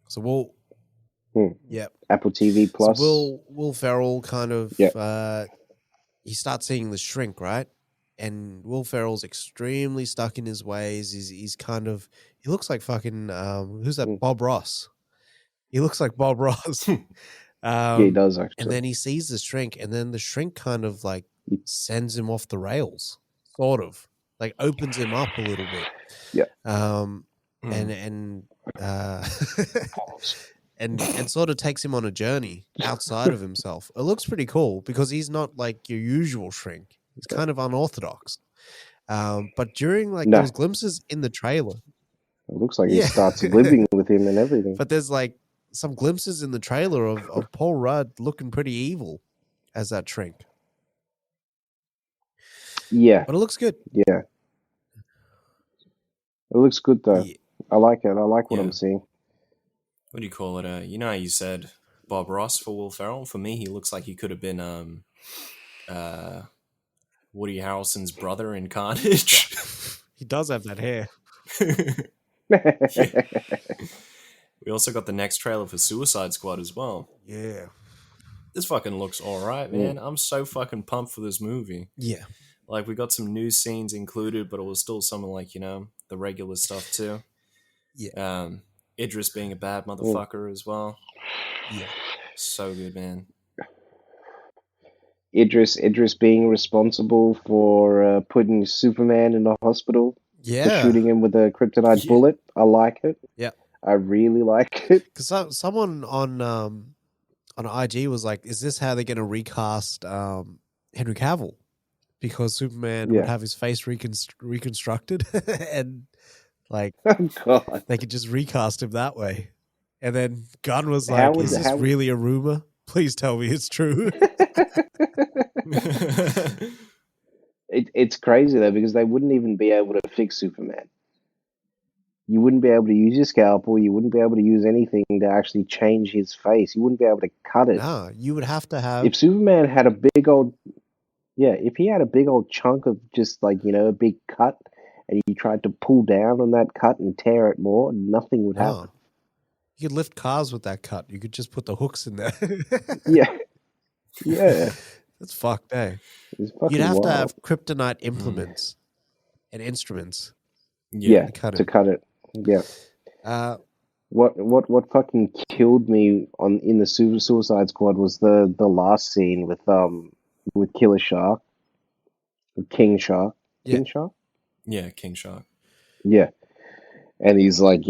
So Apple TV Plus. So Will Ferrell kind of he starts seeing The Shrink, right? And Will Ferrell's extremely stuck in his ways. He's kind of, he looks like fucking who's that? Bob Ross. He looks like Bob Ross. He does actually. And then he sees the Shrink, and then the Shrink kind of like sends him off the rails, sort of like opens him up a little bit. Yeah. And sort of takes him on a journey outside of himself. It looks pretty cool because he's not like your usual Shrink. He's kind of unorthodox. But during like those glimpses in the trailer, it looks like he starts living with him and everything. But there's like some glimpses in the trailer of Paul Rudd looking pretty evil as that Shrink. Yeah. But it looks good. Yeah. It looks good though. Yeah. I like it. I like what I'm seeing. What do you call it? You know how you said Bob Ross for Will Ferrell? For me, he looks like he could have been Woody Harrelson's brother in Carnage. He does have that hair. We also got the next trailer for Suicide Squad as well. Yeah. This fucking looks alright, man. I'm so fucking pumped for this movie. Yeah. Like, we got some new scenes included, but it was still some of, like, you know, the regular stuff too. Yeah. Idris being a bad motherfucker as well. Yeah. So good, man. Idris being responsible for putting Superman in the hospital. Yeah. For shooting him with a kryptonite bullet. I like it. Yeah. I really like it. Because someone on IG was like, is this how they're going to recast Henry Cavill? Because Superman would have his face reconstructed and like they could just recast him that way. And then Gunn was like, is this really a rumor? Please tell me it's true. It's crazy though, because they wouldn't even be able to fix Superman. You wouldn't be able to use your scalpel. You wouldn't be able to use anything to actually change his face. You wouldn't be able to cut it. No, you would have to have... If Superman had a big old... Yeah, if he had a big old chunk of just like, you know, a big cut, and you tried to pull down on that cut and tear it more, nothing would happen. You could lift cars with that cut. You could just put the hooks in there. Yeah. Yeah. That's fucked, eh? You'd have to have kryptonite implements and instruments. Yeah, to cut it. Yeah. What fucking killed me in the Suicide Squad was the last scene with Killer Shark, King Shark, King Shark. Yeah, King Shark. Yeah, and he's like,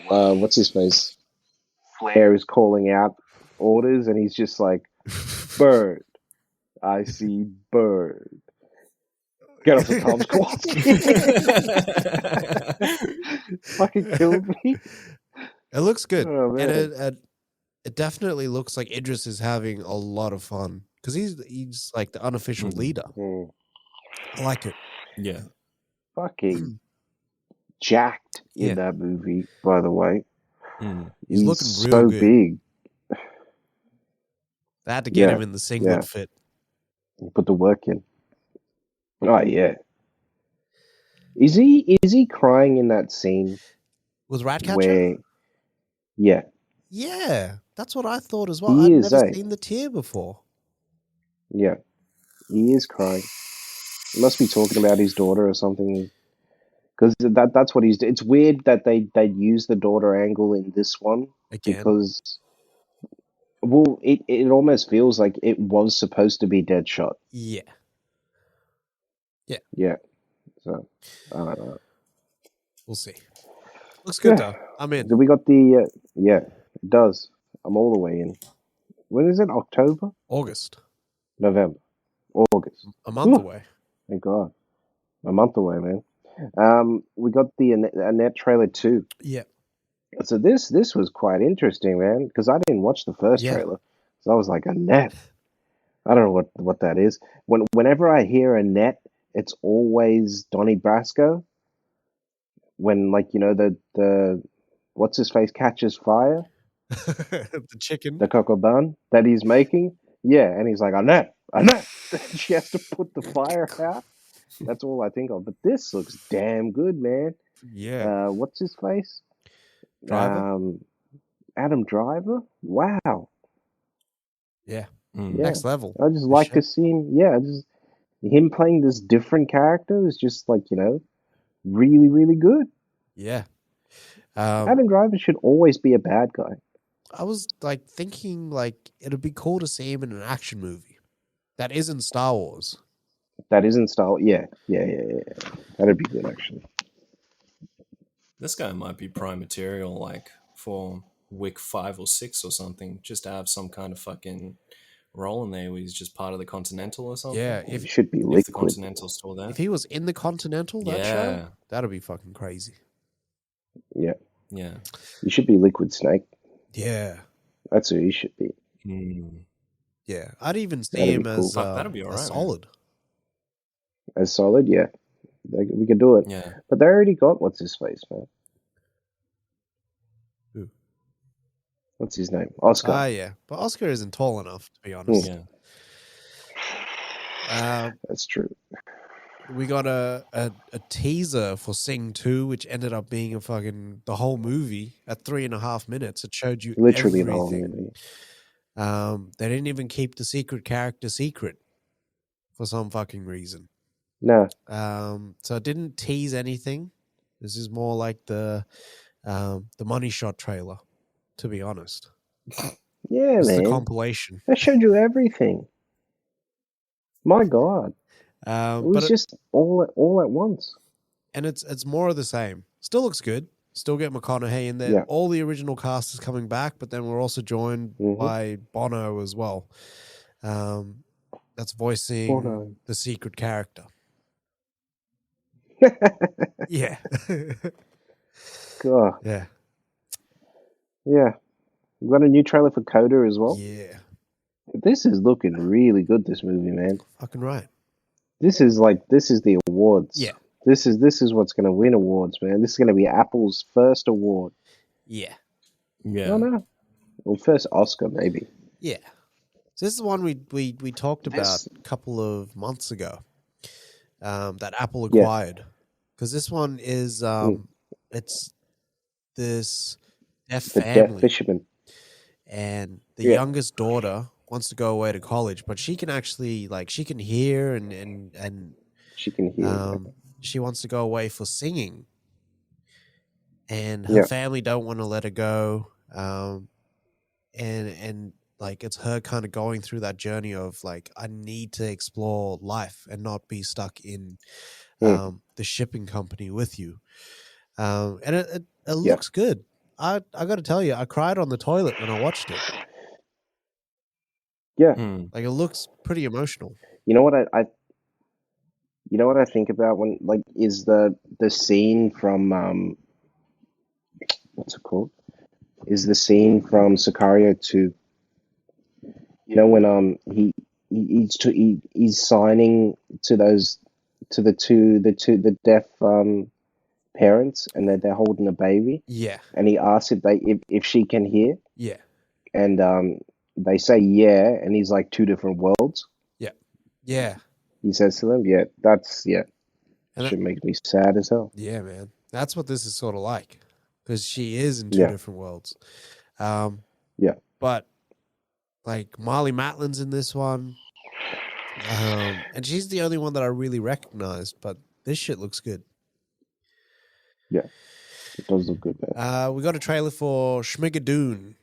what's his face? Flair is calling out orders, and he's just like, "Bird, I see bird. Get off the com squad." Fucking killed me. It looks good, Oh and man. it definitely looks like Idris is having a lot of fun because he's like the unofficial Mhm. leader. Mm, I like it. Yeah. fucking jacked in Yeah. that movie, by the way. Mm. He's He's looking real so good. big. They had to get Yeah, him in the singlet yeah. fit. He put the work in. Oh yeah. Is he crying in that scene Was Ratcatcher? where? Yeah, Yeah, that's what I thought as well. he I'd is. never Eh? seen the tear before. Yeah, he is crying. He must be talking about his daughter or something. Because that's what he's. It's weird that they use the daughter angle in this one Again. because, well, it almost feels like it was supposed to be Deadshot. Yeah. Yeah. So I don't know. We'll see. Looks good Yeah. though. I'm in. So we got the yeah. It does. I'm all the way in. When is it? October? August. November? August? A month Ooh. away. Thank God. A month away, man. We got the Annette trailer too. Yeah. So this was quite interesting, man, because I didn't watch the first Yeah. trailer. So I was like, Annette. I don't know what that is. Whenever I hear Annette, it's always Donnie Brasco. When the what's his face catches fire, The chicken. the coco bun that he's making. Yeah, and he's like, Annette. She has to put the fire out. That's all I think of. But this looks damn good, man. Yeah. What's his face? Driver. Adam Driver. Wow. Yeah. Mm. Yeah. Next level. I just for like sure. to see him. Yeah, just him playing this different character is just like really, really good. Yeah. Adam Driver should always be a bad guy. I was like thinking like it'd be cool to see him in an action movie that isn't Star Wars. That isn't style. Yeah. That'd be good, actually. This guy might be prime material, like for Wick 5 or 6 or something, just to have some kind of fucking role in there where he's just part of the Continental or something. Yeah. It If should be If the liquid. Continental's still there. he was in the Continental that show, Yeah. that'd be fucking crazy. Yeah. Yeah. He should be Liquid Snake. Yeah. That's who he should be. Mm. Yeah. I'd even see That'd him be cool. as Fuck, that'd be a alright, man. solid. As Solid, yeah. We can do it. Yeah. But they already got what's his face, man. Who? What's his name? Oscar. Ah, yeah. But Oscar isn't tall enough, to be honest. Yeah. That's true. We got a teaser for Sing 2, which ended up being the whole movie at 3.5 minutes. It showed you Literally the whole everything. movie. They didn't even keep the secret character secret for some fucking reason. No. So it didn't tease anything. This is more like the Money Shot trailer, to be honest. Yeah, It's the man. compilation. They showed you everything. My God. It But was just all at once. and it's more of the same. Still looks good. Still get McConaughey in there. Yeah. All the original cast is coming back, but then we're also joined Mhm. by Bono as well. That's voicing Bono. the secret character. Yeah. God. Yeah. Yeah. We got a new trailer for CODA as well. Yeah. This is looking really good, this movie, man. Fucking right. This is the awards. Yeah. This is what's going to win awards, man. This is going to be Apple's first award. Yeah. Yeah. No, no. Well, first Oscar, maybe. Yeah. So this is one we talked about This- a couple of months ago. That Apple Yeah. acquired. Because this one is it's this deaf The family. Deaf Fisherman. And the Yeah. youngest daughter wants to go away to college, but she can actually she can hear and She can hear. she wants to go away for singing, and her Yeah. family don't want to let her go, and it's her kind of going through that journey of I need to explore life and not be stuck in the shipping company with you. And it looks good. I got to tell you, I cried on the toilet when I watched it. Yeah. Like, it looks pretty emotional. You know what you know what I think about when is the scene from what's it called? Is the scene from Sicario 2. You know when he's signing to the deaf parents, and they're holding a baby, Yeah. and he asks if she can hear, Yeah. and they say yeah, and he's like two different worlds. Yeah. He says to them, yeah, that's And shit makes me sad as hell. Yeah, man. That's what this is sort of like, because she is in two Yeah. different worlds. Yeah. But like, Marley Matlin's in this one, and she's the only one that I really recognized. But this shit looks good. Yeah, it does look good, man. We got a trailer for Schmigadoon.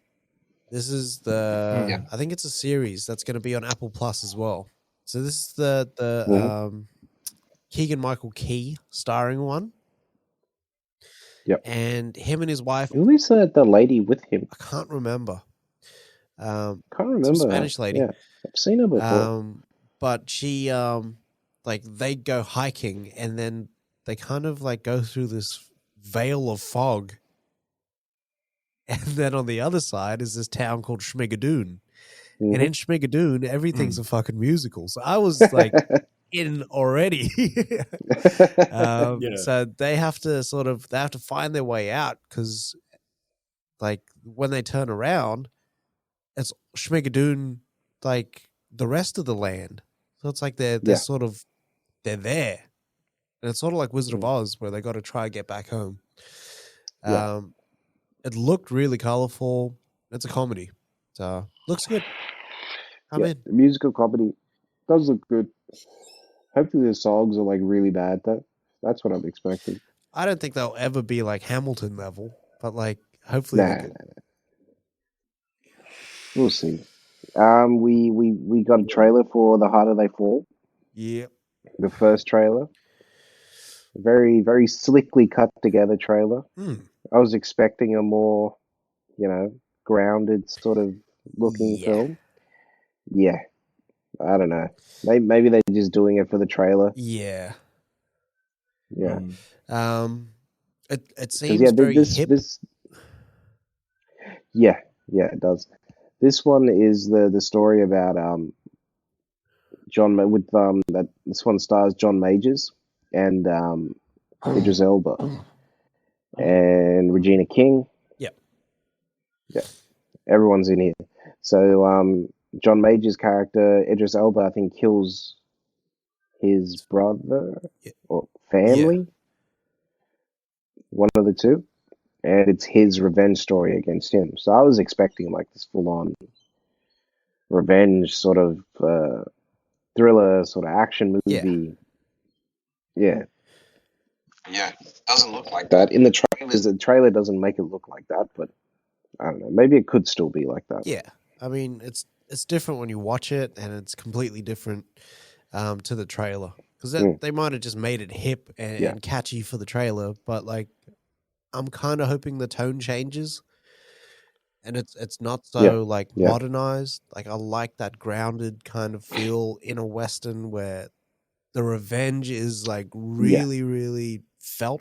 This is I think it's a series that's going to be on Apple Plus as well. So this is the Keegan-Michael Key starring one. Yep. And him and his wife. Who is the lady with him? I can't remember. Can't remember. Some Spanish lady. Yeah, I've seen her before. But she, they go hiking, and then they kind of like go through this veil of fog. And then on the other side is this town called Schmigadoon. And in Schmigadoon, everything's a fucking musical. So I was like in already. So they have to find their way out, because like when they turn around, it's Schmigadoon like the rest of the land. So it's like they're there. And it's sort of like Wizard of Oz, where they got to try and get back home. It looked really colorful. It's a comedy. So looks good. I'm in. The musical comedy does look good. Hopefully the songs are like really bad though. That's what I'm expecting. I don't think they'll ever be like Hamilton level, but like hopefully Nah. We'll see. We got a trailer for The Harder They Fall. Yeah. The first trailer. Very, very slickly cut together trailer. I was expecting a more, grounded sort of looking film. Yeah. I don't know. Maybe they're just doing it for the trailer. Yeah. Yeah. It seems very hip. Yeah, it does. This one is the story about this one stars John Majors and Idris Elba and Regina King. Yeah, everyone's in here. So John Majors' character Idris Elba, I think, kills his brother or family, one of the two, and it's his revenge story against him. So I was expecting like this full-on revenge sort of thriller sort of action movie. Yeah. Doesn't look like that in the trailers. The trailer doesn't make it look like that, but I don't know. Maybe it could still be like that. Yeah, I mean, it's different when you watch it, and it's completely different to the trailer, because they might have just made it hip and catchy for the trailer, but like, I'm kind of hoping the tone changes, and it's not so modernized. Like, I like that grounded kind of feel in a Western where the revenge is like really, really felt.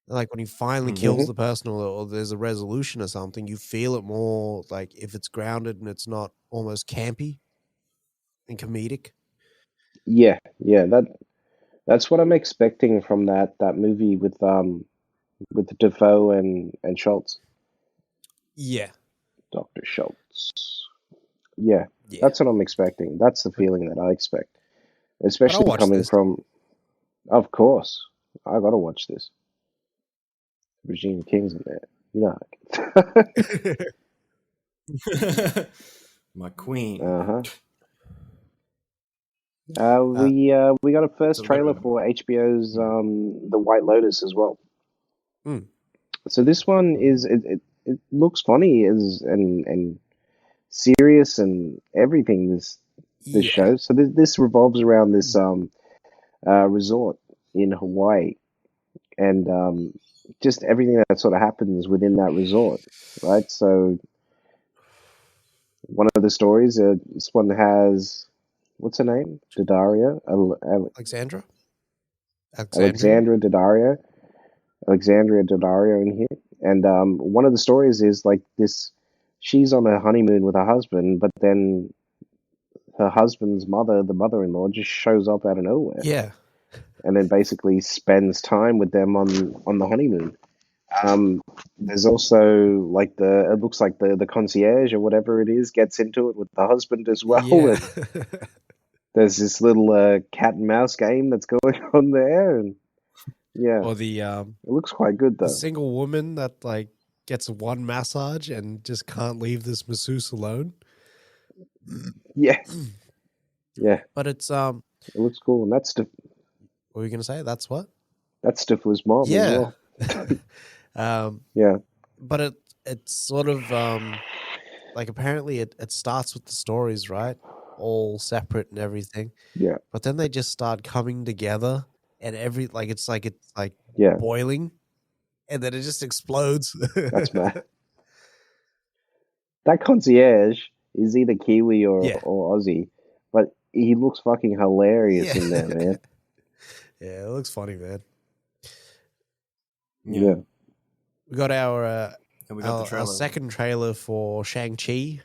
Like when he finally kills the person, or there's a resolution or something, you feel it more like if it's grounded and it's not almost campy and comedic. Yeah, that's what I'm expecting from that movie with Defoe and Schultz. Yeah, Dr. Schultz. Yeah, that's what I'm expecting. That's the feeling that I expect, especially coming from. Of course, I gotta watch this. Regina King's in there. You know. My queen. We got a first trailer for HBO's The White Lotus as well. So this one is it looks funny and serious and everything. This show. So this revolves around this resort in Hawaii, and just everything that sort of happens within that resort, right? So one of the stories, this one has what's her name? Daddario, Alexandra? Alexandra Daddario, Alexandria Daddario in here, and one of the stories is like this: she's on a honeymoon with her husband, but then her husband's mother, the mother-in-law, just shows up out of nowhere, Yeah. and then basically spends time with them on the honeymoon. There's also like it looks like the concierge or whatever it is gets into it with the husband as well. Yeah. And there's this little cat and mouse game that's going on there, and yeah, Or the it looks quite good the though. single woman that like gets one massage and just can't leave this masseuse alone. Yeah, yeah, But it's it looks cool, and what were you gonna say? That's what? that's Stifler's mom as Yeah. well. Yeah, But it's sort of like apparently it starts with the stories, right? All separate and everything. yeah, But then they just start coming together and it's like yeah. boiling and then it just explodes. That's mad. That concierge is either Kiwi Yeah. or Aussie, but he looks fucking hilarious Yeah. in there, man. Yeah, it looks funny, man. Yeah. We got our And we got the our trailer. second trailer for Shang-Chi.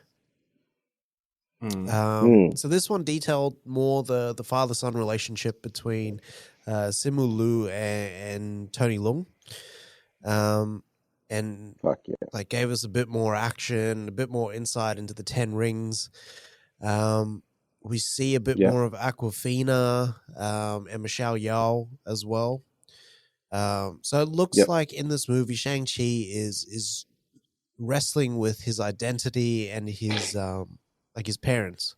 So this one detailed more the father-son relationship between Simu Liu and Tony Leung. And Fuck yeah. like gave us a bit more action, a bit more insight into the 10 rings. We see a bit Yeah. more of Aquafina and Michelle Yeoh as well. So it looks Yep. like in this movie, Shang-Chi is wrestling with his identity and his like his parents.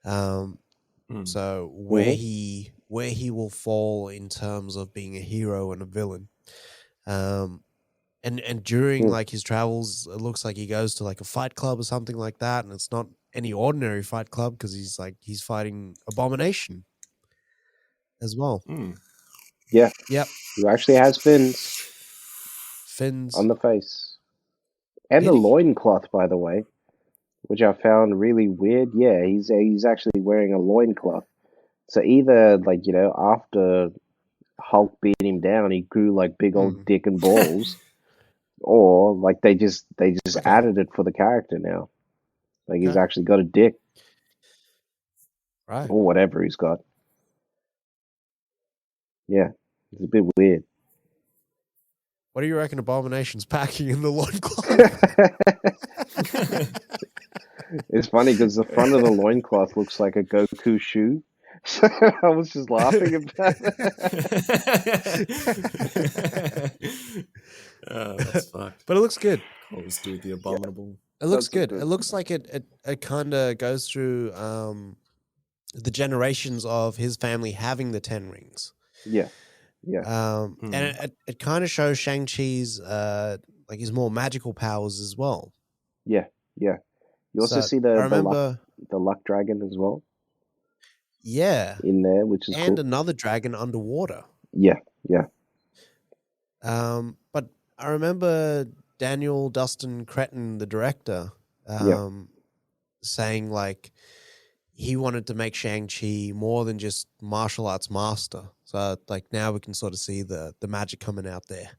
So where he will fall in terms of being a hero and a villain. And during like his travels, it looks like he goes to like a fight club or something like that, and it's not any ordinary fight club because he's fighting Abomination as well. Yeah. Yep, Who actually has fins on the face. And a Did he? loincloth, by the way, which I found really weird. Yeah, he's actually wearing a loincloth. So either like, after Hulk beat him down, he grew like big old dick and balls. Or like they just added it for the character now. Like he's Okay. actually got a dick right. or whatever he's got. Yeah, it's a bit weird. What do you reckon Abomination's packing in the loincloth? It's funny because the front of the loincloth looks like a Goku shoe. So I was just laughing about it. That's fucked. But it looks good. Always do the abominable. It looks That's good. good. It looks like it kind of goes through the generations of his family having the 10 rings. Yeah. And it kind of shows Shang-Chi's like his more magical powers as well. Yeah. You also So, see I the remember, luck dragon as well yeah, in there, which is and cool. another dragon underwater. Yeah. But I remember Daniel Dustin Cretton, the director, saying like he wanted to make Shang-Chi more than just martial arts master. So like now we can sort of see the magic coming out there.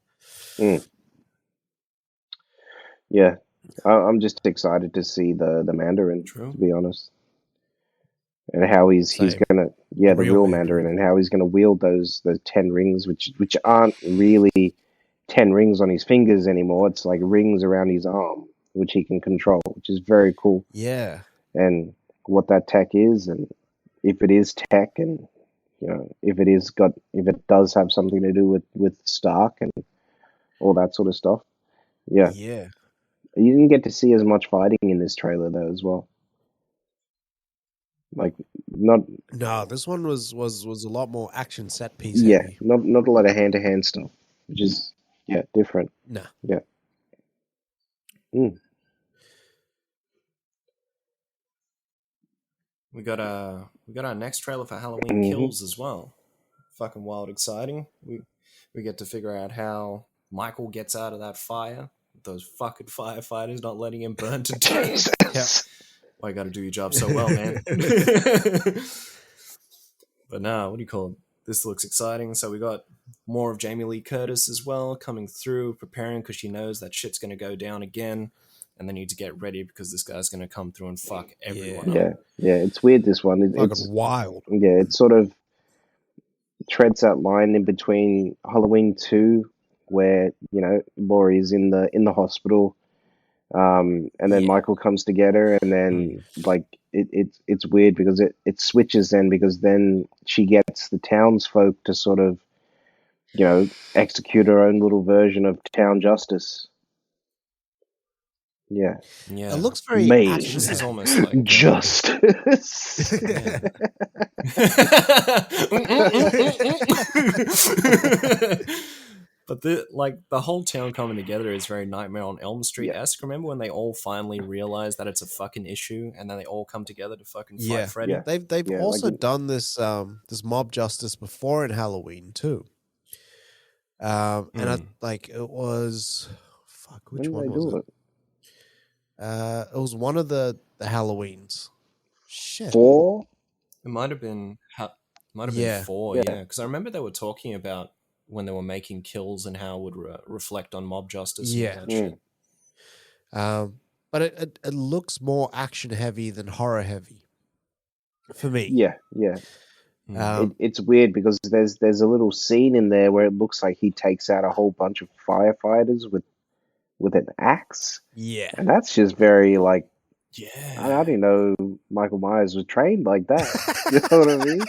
Yeah. I'm just excited to see the Mandarin, True. to be honest. And how he's gonna the real Mandarin, and how he's gonna wield those 10 rings, which aren't really 10 rings on his fingers anymore. It's like rings around his arm, which he can control, which is very cool. Yeah. And what that tech is, and if it is tech, and if it does have something to do with Stark and all that sort of stuff. Yeah. Yeah. You didn't get to see as much fighting in this trailer though as well. Like No, this one was a lot more action set piece. Yeah, heavy. not a lot of hand to hand stuff, which is different. No. Yeah. We got our next trailer for Halloween Kills as well. fucking wild exciting. We get to figure out how Michael gets out of that fire. Those fucking firefighters not letting him burn to death. Yeah. Well, you got to do your job so well, man. But no, what do you call it? This looks exciting. So we got more of Jamie Lee Curtis as well coming through, preparing because she knows that shit's going to go down again. And they need to get ready because this guy's going to come through and fuck everyone up. Yeah, it's weird, this one. Fucking It's wild. Yeah, it sort of treads that line in between Halloween 2, where, you know, Laurie's in the hospital, and then Michael comes to get her, and then like it's weird because it switches then, because then she gets the townsfolk to sort of, you know, execute her own little version of town justice. Yeah. Yeah. It looks very Made action. This is almost like justice. But the whole town coming together is very Nightmare on Elm Street-esque. Remember when they all finally realize that it's a fucking issue, and then they all come together to fucking fight Freddy? Yeah. They've also done this this mob justice before in Halloween too. And it was which one was it? It was one of the Halloweens. Shit. 4? It might have been 4, because I remember they were talking about when they were making kills and how it would reflect on mob justice. And all that shit. But it looks more action heavy than horror heavy for me. Yeah. It's weird because there's a little scene in there where it looks like he takes out a whole bunch of firefighters with an axe. Yeah. And that's just very like, yeah. I didn't know Michael Myers was trained like that. You know what I mean?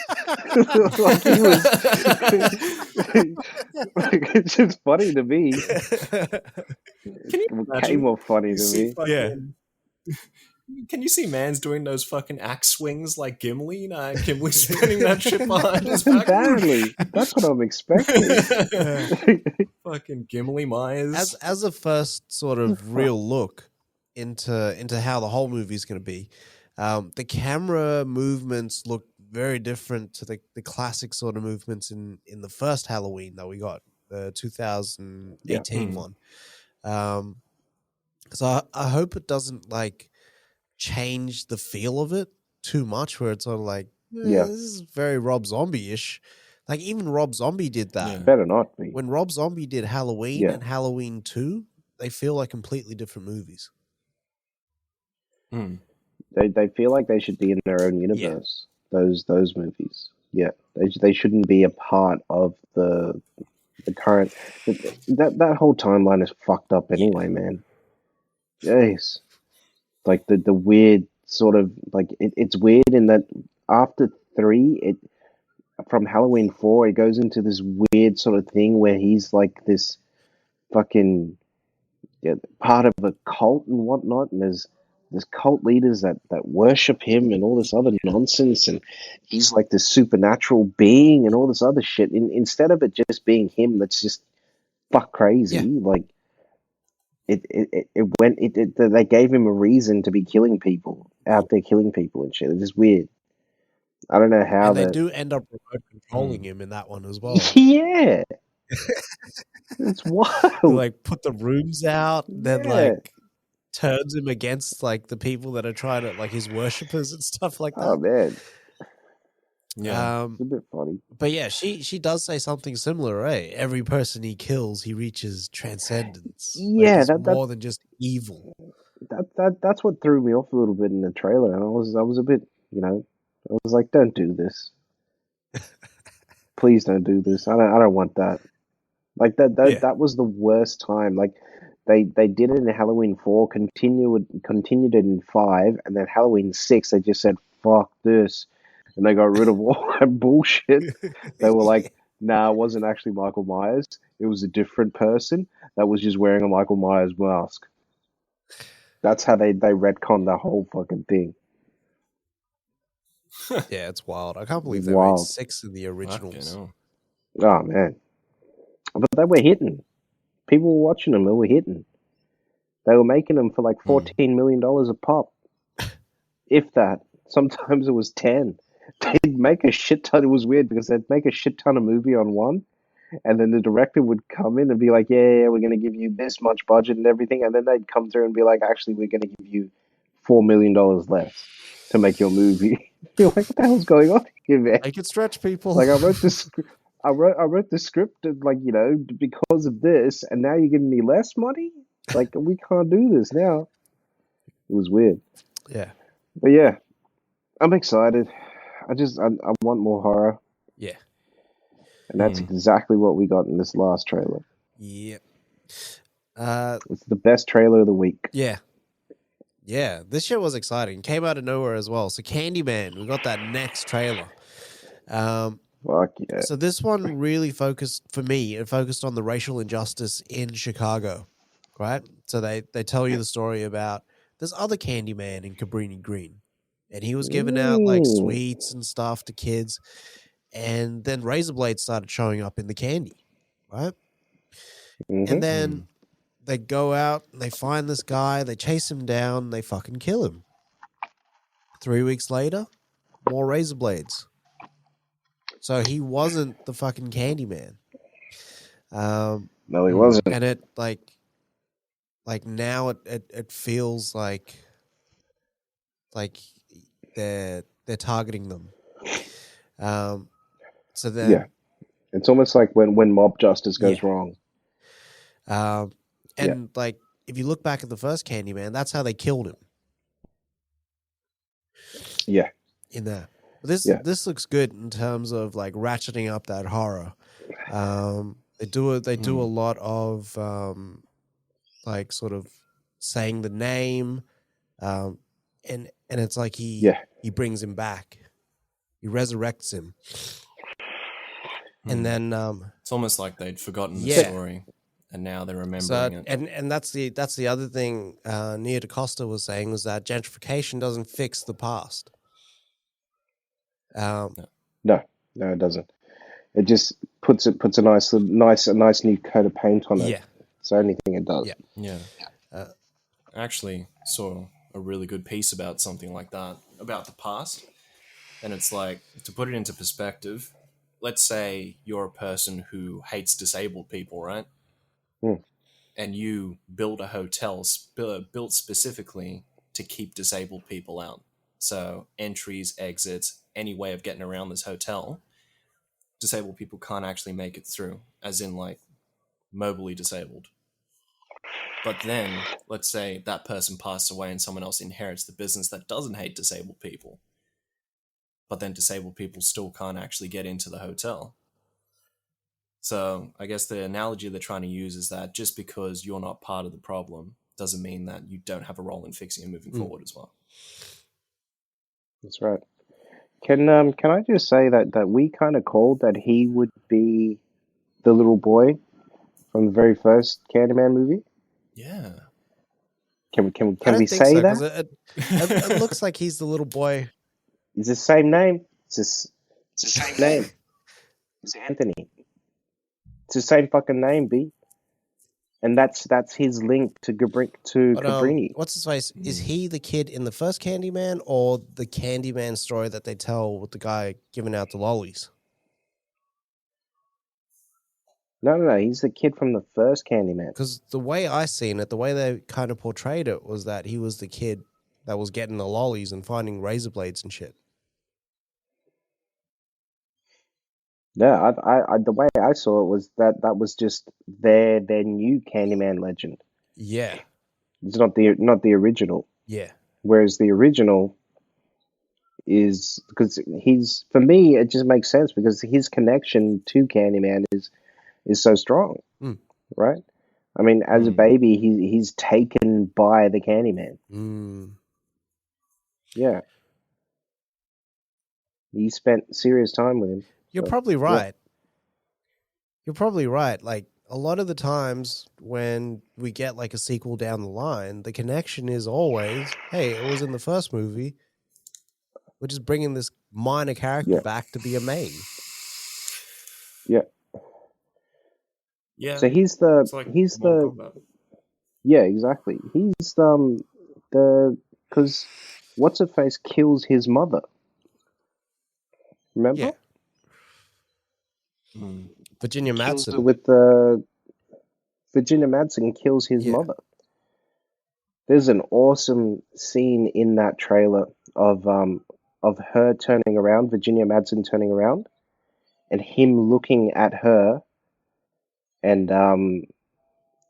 Like it's just funny to me. It became more funny to me. Can you see Mans doing those fucking axe swings like Gimli? You know, Gimli spinning that shit behind his back. Exactly. That's what I'm expecting. Fucking Gimli Myers. As a first sort of real look into how the whole movie is going to be, the camera movements look very different to the classic sort of movements in the first Halloween that we got, the 2018 one. So I hope it doesn't like change the feel of it too much, where it's sort of like, this is very Rob Zombie-ish. Like even Rob Zombie did that. Yeah. Better not be. When Rob Zombie did Halloween and Halloween 2, they feel like completely different movies. They feel like they should be in their own universe. Those movies. Yeah, they shouldn't be a part of the current. That whole timeline is fucked up anyway, man. Jeez. Like the weird sort of like it's weird in that after 3, from Halloween 4, it goes into this weird sort of thing where he's like this fucking part of a cult and whatnot, and there's cult leaders that worship him and all this other nonsense, and he's like this supernatural being and all this other shit. Instead of it just being him that's just fuck crazy, like they gave him a reason to be killing people out there, killing people and shit. It's just weird. I don't know how and they do end up remote controlling him in that one as well. Yeah, it's wild. Like put the rooms out, then like turns him against like the people that are trying to like his worshippers and stuff like that. Oh man, yeah, it's a bit funny. But yeah, she does say something similar, right? Every person he kills, he reaches transcendence. Yeah, like, that's more than just evil. That's what threw me off a little bit in the trailer. And I was a bit, I was like, don't do this. Please don't do this. I don't want that. Like that was the worst time. Like they did it in Halloween 4, continued it in 5, and then Halloween 6 they just said fuck this, and they got rid of all that bullshit. They were like, nah, it wasn't actually Michael Myers. It was a different person that was just wearing a Michael Myers mask. That's how they retconned the whole fucking thing. Yeah, it's wild. I can't believe they made 6 in the originals. Oh man, but they were hitting. People were watching them. They were hitting. They were making them for like $14 million a pop, if that. Sometimes it was 10. they'd make a shit ton. It was weird because they'd make a shit ton of movie on one, and then the director would come in and be like, "Yeah, we're going to give you this much budget and everything," and then they'd come through and be like, "Actually, we're going to give you $4 million less to make your movie." You're like, "What the hell's going on here, man?" Make it stretch, people. Like, I wrote this. I wrote the script, like, because of this, and now you're giving me less money. Like, we can't do this now. It was weird, Yeah. but yeah, I'm excited. I want more horror, Yeah. and that's exactly what we got in this last trailer. Yeah. It's the best trailer of the week. Yeah. Yeah. This shit was exciting. Came out of nowhere as well. So Candyman, we got that next trailer. Fuck yeah. So this one really focused on the racial injustice in Chicago, right? So they tell you the story about this other Candyman in Cabrini Green, and he was giving out like sweets and stuff to kids, and then razor blades started showing up in the candy, right? Mm-hmm. And then they go out and they find this guy, they chase him down, they fucking kill him. 3 weeks later, more razor blades. So he wasn't the fucking Candyman. No, he wasn't. And it like now it feels like they're targeting them. So then Yeah, it's almost like when mob justice goes wrong. And like if you look back at the first Candyman, that's how they killed him. Yeah. In that. This looks good in terms of like ratcheting up that horror. They do a lot of like sort of saying the name, and it's like he brings him back, he resurrects him, and then it's almost like they'd forgotten the story, and now they're remembering it. And that's the other thing Nia DaCosta was saying, was that gentrification doesn't fix the past. No, it doesn't. It just puts a nice new coat of paint on it. Yeah, it's the only thing it does. Yeah. I actually saw a really good piece about something like that, about the past, and it's like, to put it into perspective, let's say you're a person who hates disabled people, right? And you build a hotel built specifically to keep disabled people out. So entries, exits, any way of getting around this hotel, disabled people can't actually make it through, as in like mobily disabled. But then, let's say that person passes away and someone else inherits the business that doesn't hate disabled people. But then disabled people still can't actually get into the hotel. So I guess the analogy they're trying to use is that just because you're not part of the problem doesn't mean that you don't have a role in fixing and moving forward as well. That's right. Can I just say that we kind of called that he would be the little boy from the very first Candyman movie? Yeah. Can we say so, that? It looks like he's the little boy. It's the same name. It's the same name. It's Anthony. It's the same fucking name, B. And that's his link to Cabrini. What's his face? Is he the kid in the first Candyman, or the Candyman story that they tell with the guy giving out the lollies? No. He's the kid from the first Candyman. Because the way I seen it, the way they kind of portrayed it, was that he was the kid that was getting the lollies and finding razor blades and shit. Yeah, I the way I saw it was that was just their new Candyman legend. Yeah, it's not the original. Yeah, whereas the original is, because for me it just makes sense because his connection to Candyman is so strong, right? I mean, as a baby, he's taken by the Candyman. Yeah, he spent serious time with him. You're probably right. You're probably right. Like, a lot of the times when we get like a sequel down the line, the connection is always, hey, it was in the first movie. We're just bringing this minor character back to be a main. Yeah. Yeah. So he's the yeah, exactly. He's the because what's her face kills his mother. Remember? Yeah. Virginia Kills Madsen. with Virginia Madsen kills his Yeah. mother. There's an awesome scene in that trailer of her turning around, Virginia Madsen turning around, and him looking at her, and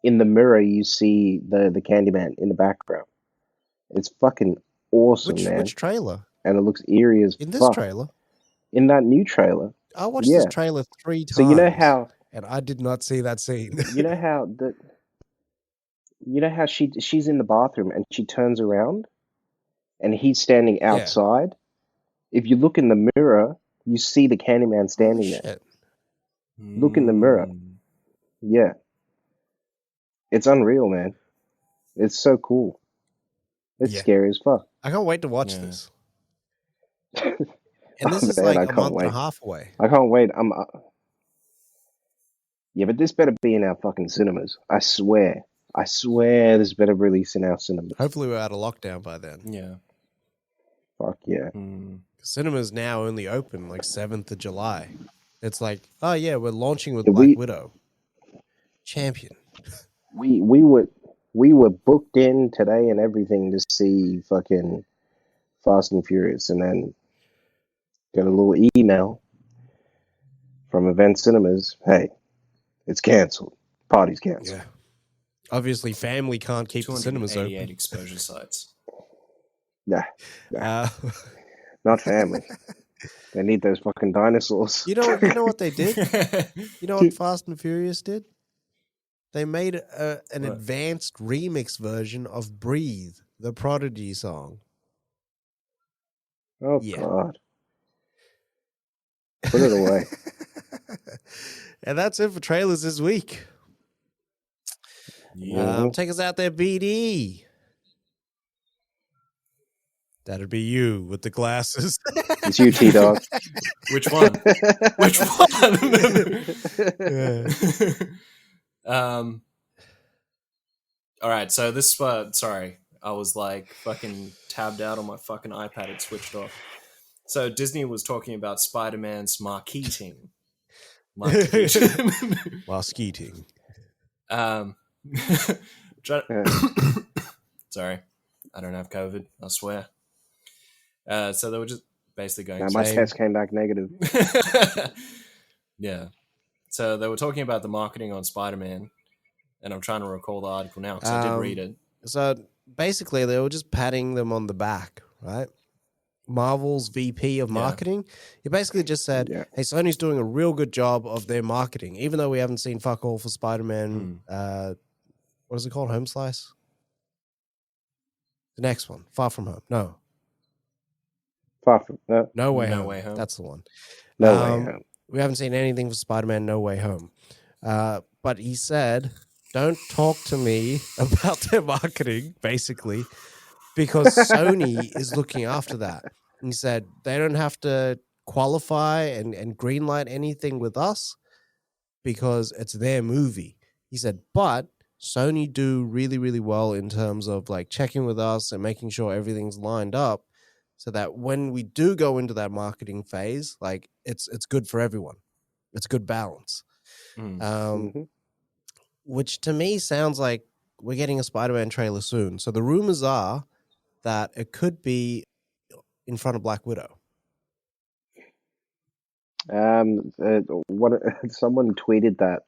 in the mirror you see the Candyman in the background. It's fucking awesome, man. Which trailer? And it looks eerie as In this fuck. trailer? In that new trailer. I watched Yeah. this trailer 3 times. So you know how and I did not see that scene. you know how she's in the bathroom and she turns around and he's standing Yeah. outside. If you look in the mirror, you see the Candyman standing there. Shit. Look in the mirror. Yeah. It's unreal, man. It's so cool. It's Yeah. scary as fuck. I can't wait to watch Yeah. this. And this is Man, like I a can't month wait. and a half away. I can't wait. Yeah, but this better be in our fucking cinemas. I swear this better release in our cinemas. Hopefully we're out of lockdown by then. Yeah. Fuck yeah. Cinemas now only open like 7th of July. It's like, oh yeah, we're launching with Yeah, Black Widow. Champion. We were booked in today and everything to see fucking Fast and Furious, and then got a little email from Event Cinemas. Hey, it's cancelled. Party's cancelled. Yeah. Obviously, family can't keep the cinemas 288 open. exposure sites. Nah, not family. They need those fucking dinosaurs. You know what they did? You know what Fast and Furious did? They made an What? advanced remix version of Breathe, the Prodigy song. Oh Yeah. God. Put it away. And that's it for trailers this week. Yeah. Take us out there, BD. That'd be you with the glasses. It's you, T-Dog. Which one? Which one? All right. So this sorry, I was like fucking tabbed out on my fucking iPad. It switched off. So Disney was talking about Spider-Man's marketing. Mosquitoing. Sorry, I don't have COVID. I swear. So they were just basically going. Now, my Same. test came back negative. Yeah. So they were talking about the marketing on Spider-Man, and I'm trying to recall the article now because I did read it. So basically, they were just patting them on the back, right? Marvel's VP of marketing. He basically just said, Yeah. hey, Sony's doing a real good job of their marketing, even though we haven't seen fuck all for Spider-Man. What is it called? Home Slice? The next one. Far From Home. No. Far from No Way No Home. Way Home. That's the one. no way. Home. We haven't seen anything for Spider-Man No Way Home. But he said, don't talk to me about their marketing, basically, because Sony is looking after that. And he said, they don't have to qualify and greenlight anything with us because it's their movie. He said, but Sony do really, really well in terms of like checking with us and making sure everything's lined up so that when we do go into that marketing phase, like it's good for everyone. It's good balance. Which to me sounds like we're getting a Spider-Man trailer soon. So the rumors are that it could be in front of Black Widow. Someone tweeted that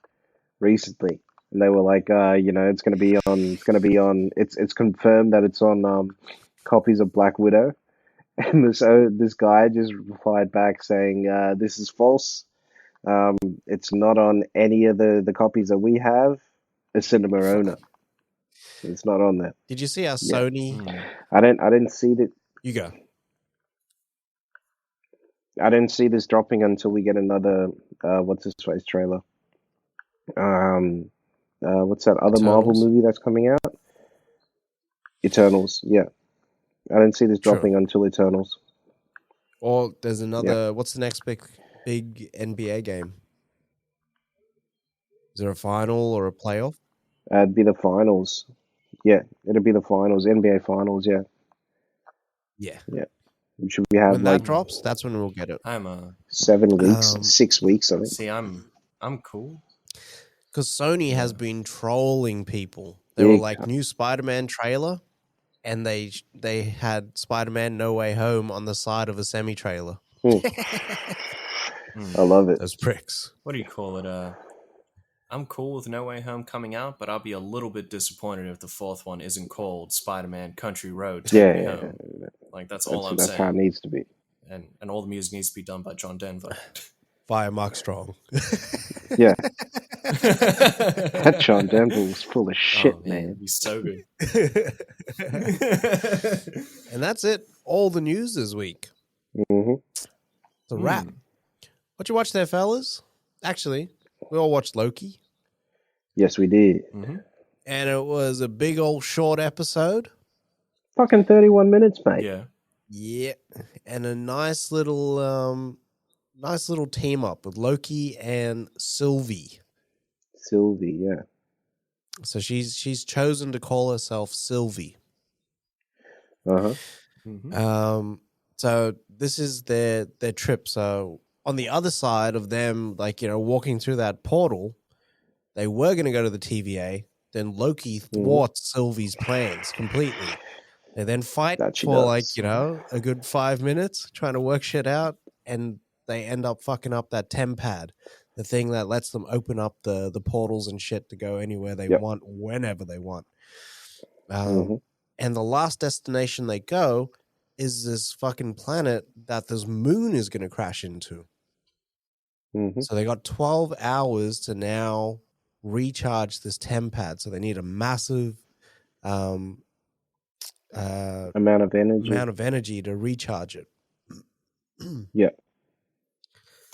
recently, and they were like, it's confirmed that it's on copies of Black Widow, and this guy just replied back saying, this is false. It's not on any of the copies that we have. A cinema owner. It's not on there. Did you see how Sony? I didn't see that. You go. I didn't see this dropping until we get another what's his face trailer. What's that other Marvel Eternals? movie that's coming out? Eternals. Yeah, I didn't see this True. dropping until Eternals. Or there's another. What's the next big NBA game? Is there a final or a playoff? It'd be the finals. Yeah, it'd be the finals, NBA finals. Yeah. Yeah. Yeah. Should we have When like that drops, that's when we'll get it. I'm 7 weeks, Um, 6 weeks? I think. see, I'm cool. Because Sony has Yeah. been trolling people. They were Big like time. new Spider-Man trailer, and they had Spider-Man No Way Home on the side of a semi-trailer. I love it. Those pricks. What do you call it? I'm cool with No Way Home coming out, but I'll be a little bit disappointed if the fourth one isn't called Spider-Man Country Road Take Me Yeah, Home. Like that's all I'm that's how it saying. needs to be. And all the music needs to be done by John Denver. Via Mark Strong. Yeah, that John Denver was full of shit, Oh, man. he's so good. And that's it. All the news this week. Hmm. It's a wrap. What you watch there, fellas? Actually, we all watched Loki, Yes, we did. and it was a big old short episode. Fucking 31 minutes, mate. Yeah. Yeah, and a nice little team up with Loki and Sylvie. Sylvie, yeah. So she's chosen to call herself Sylvie. Uh-huh. So this is their trip. So on the other side of them, like, you know, walking through that portal, they were going to go to the TVA. Then Loki thwarts Sylvie's plans completely. They then fight That she for does. like, you know, a good 5 minutes trying to work shit out. And they end up fucking up that tempad, the thing that lets them open up the portals and shit to go anywhere they want, whenever they want. And the last destination they go is this fucking planet that this moon is going to crash into. So they got 12 hours to now recharge this tempad. So they need a massive amount of energy. To recharge it. Yeah.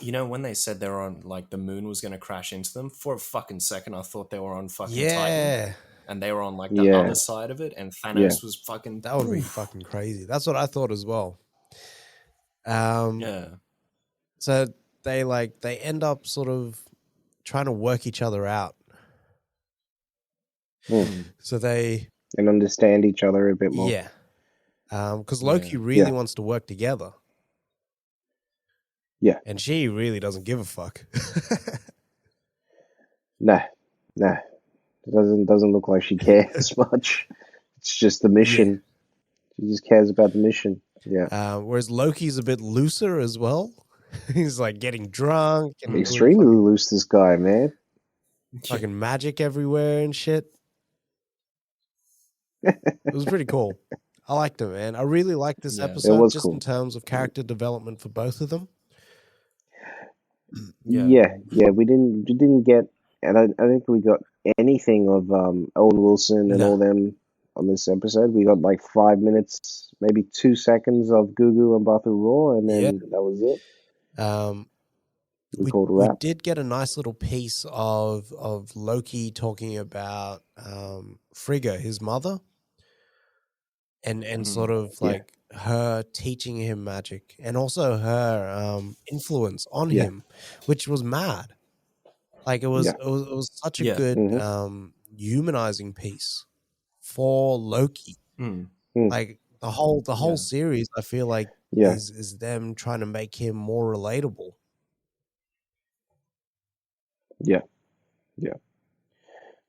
You know, when they said they were on, like, the moon was going to crash into them, for a fucking second, I thought they were on fucking Titan. And they were on, like, the other side of it, and Thanos was fucking... That would be fucking crazy. That's what I thought as well. Yeah. So they end up sort of trying to work each other out. So they... And understand each other a bit more. Yeah. Because Loki really wants to work together. Yeah. And she really doesn't give a fuck. Nah. It doesn't look like she cares much. It's just the mission. She just cares about the mission. Yeah. Whereas Loki's a bit looser as well. He's like getting drunk. And Extremely loose, this guy, man. fucking magic everywhere and shit. It was pretty cool. I liked it, man. I really liked this episode just in terms of character development for both of them. Yeah. We didn't get, and I think we got anything of Owen Wilson and all them on this episode. We got like 5 minutes, maybe 2 seconds of Gugu and Bathu Raw, and then that was it. We did get a nice little piece of Loki talking about Frigga, his mother, and sort of like her teaching him magic, and also her influence on him, which was mad. Like it was such a good humanizing piece for Loki. Like the whole series, I feel like is them trying to make him more relatable. Yeah.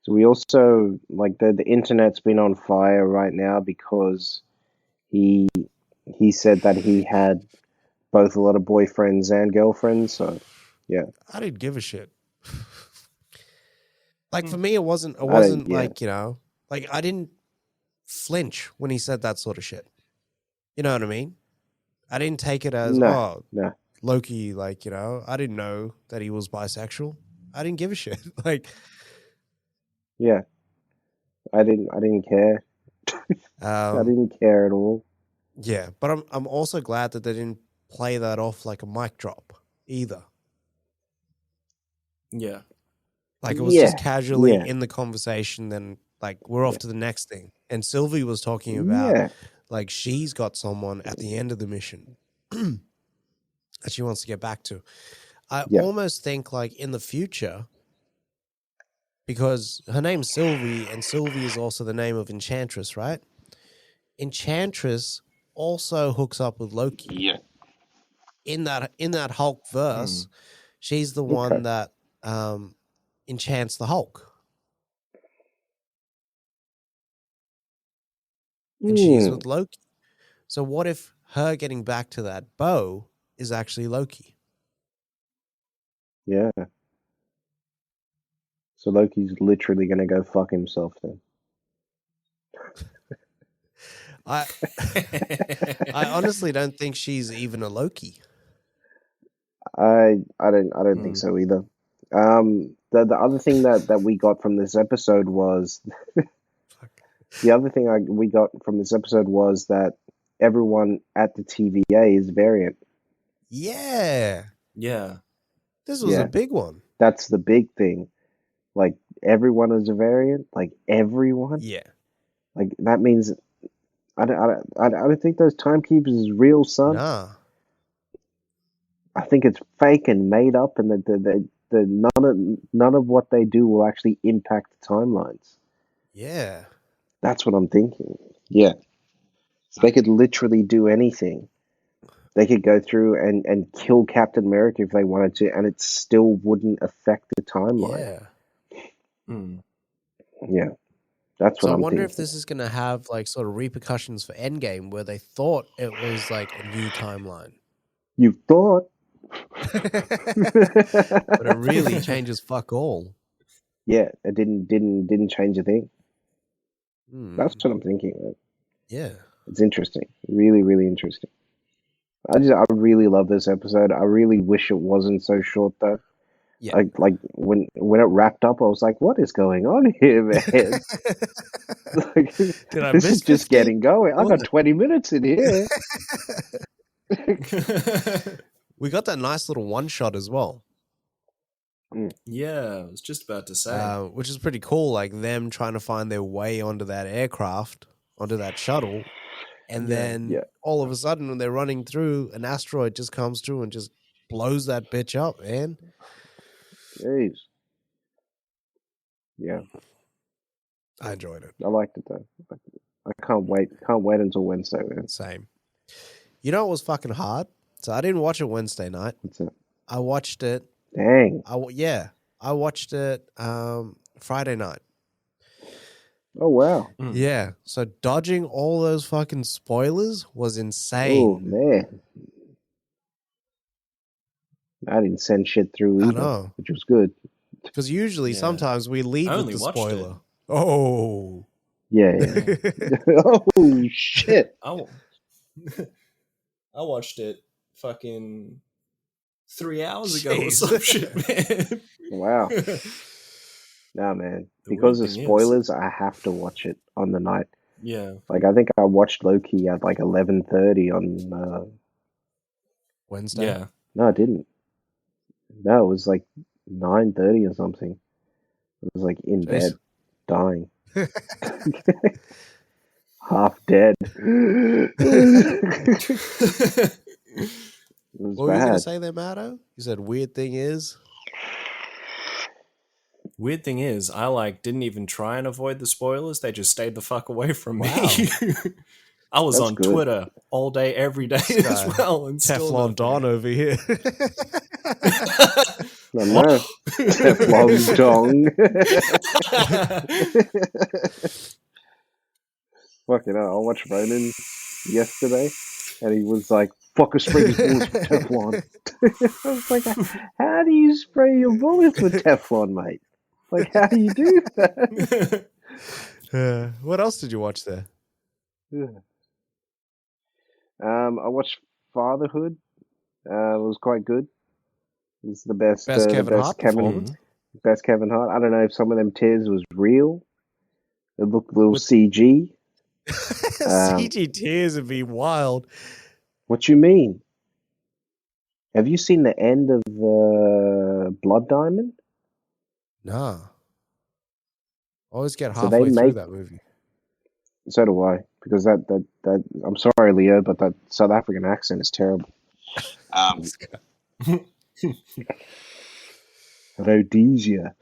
So we also, like, the internet's been on fire right now because he said that he had both a lot of boyfriends and girlfriends. So yeah, I didn't give a shit. Like for me, it wasn't like, you know, like I didn't flinch when he said that sort of shit. You know what I mean? I didn't take it as Loki, like, you know, I didn't know that he was bisexual. I didn't give a shit. Like, yeah, I didn't care. I didn't care at all. Yeah, but I'm also glad that they didn't play that off like a mic drop either. Yeah. Like it was just casually in the conversation, then like we're off to the next thing. And Sylvie was talking about like she's got someone at the end of the mission that she wants to get back to. I almost think like in the future, because her name's Sylvie and Sylvie is also the name of Enchantress, right? Enchantress also hooks up with Loki. Yeah. In that Hulk verse, she's the one that enchants the Hulk. And she's with Loki. So what if her getting back to that bow is actually Loki? Yeah. So Loki's literally going to go fuck himself then. I honestly don't think she's even a Loki. I don't think so either. The other thing that we got from this episode was we got from this episode was that everyone at the TVA is variant. Yeah. Yeah. This was a big one. That's the big thing. Like everyone is a variant. Like everyone. Yeah. Like that means I don't think those timekeepers is real, son. Nah. I think it's fake and made up, and none of what they do will actually impact the timelines. Yeah. That's what I'm thinking. Yeah. So they could literally do anything. They could go through and kill Captain America if they wanted to, and it still wouldn't affect the timeline. Yeah. Yeah. That's what So I I'm wonder thinking. if this is going to have like sort of repercussions for Endgame, where they thought it was like a new timeline. You thought. But it really changes fuck all. Yeah, it didn't change a thing. That's what I'm thinking, man. Yeah. It's interesting. Really, really interesting. I really love this episode. I really wish it wasn't so short though. Yeah. Like when it wrapped up, I was like, "What is going on here, man?" Like, Did I this miss is just 15? getting going. I got 20 minutes in here. We got that nice little one shot as well. Yeah, I was just about to say. Which is pretty cool, like them trying to find their way onto that aircraft, onto that shuttle. And then all of a sudden, when they're running through, an asteroid just comes through and just blows that bitch up, man. Jeez. Yeah. I enjoyed it. I liked it though. I can't wait. Can't wait until Wednesday, man. Same. You know, it was fucking hard. So I didn't watch it Wednesday night. What's it? I watched it. Dang. I watched it Friday night. Oh wow. Yeah. So dodging all those fucking spoilers was insane. Oh man. I didn't send shit through either, which was good. Because usually, sometimes we lead with the spoiler. Oh. Yeah. Oh shit. I watched it fucking 3 hours ago or some shit, man. Wow. Nah, man. Because of spoilers, I have to watch it on the night. Yeah. Like, I think I watched Loki at like 11:30 on Wednesday. Yeah. No, I didn't. No, it was like 9:30 or something. I was like in bed, dying. Half dead. It was What were you bad. going to say there, Matto? You said weird thing is? Weird thing is, I didn't even try and avoid the spoilers. They just stayed the fuck away from me. I was That's on good. Twitter all day, every day as well. And Teflon Don over here. No. Teflon Dong. Fucking hell. I watched Ronan yesterday, and he was like, fuck a spray his bullets with Teflon. I was like, how do you spray your bullets with Teflon, mate? Like, how do you do that? What else did you watch there? I watched Fatherhood. It was quite good. It's the best Kevin Hart performance. Best Kevin Hart. I don't know if some of them tears was real. It looked a little CG. CG tears would be wild. What you mean? Have you seen the end of Blood Diamond? Nah. I always get So halfway they through make- that movie. So do I, because that I'm sorry, Leo, but that South African accent is terrible. Rhodesia.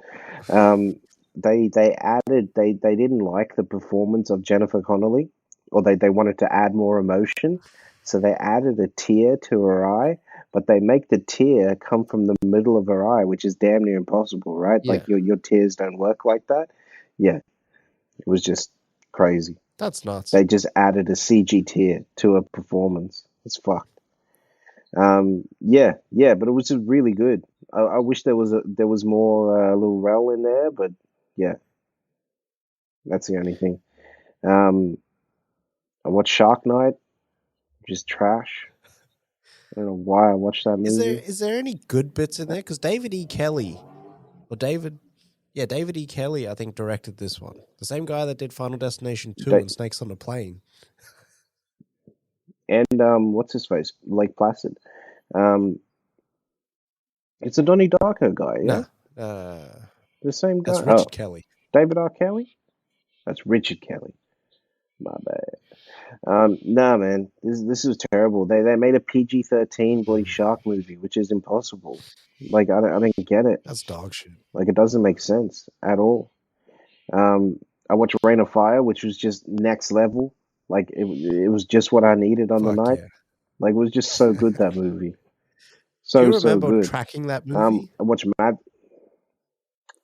They didn't like the performance of Jennifer Connelly, or they wanted to add more emotion, so they added a tear to her eye, but they make the tear come from the middle of her eye, which is damn near impossible, right? Yeah. Like your tears don't work like that. Yeah, it was just crazy. That's nuts. They just added a CG tear to a performance. It's fucked. Yeah, but it was just really good. I wish there was more Lil Rel in there, but yeah, that's the only thing. I watched Shark Night, which is trash. I don't know why I watched that movie. Is there any good bits in there? Because David E. Kelly, David E. Kelly, I think directed this one. The same guy that did Final Destination 2 and Snakes on a Plane. And what's his face? Lake Placid. It's a Donnie Darko guy, yeah? The same guy. That's Richard Kelly. David R. Kelly? That's Richard Kelly. My bad. Nah, man, this is terrible. They made a PG-13 bloody shark movie, which is impossible. Like I don't get it. That's dog shit. Like it doesn't make sense at all. I watched Rain of Fire, which was just next level. Like it was just what I needed on the night. Yeah. Like it was just so good, that movie. Do you remember so good. tracking that movie? I watched Mad.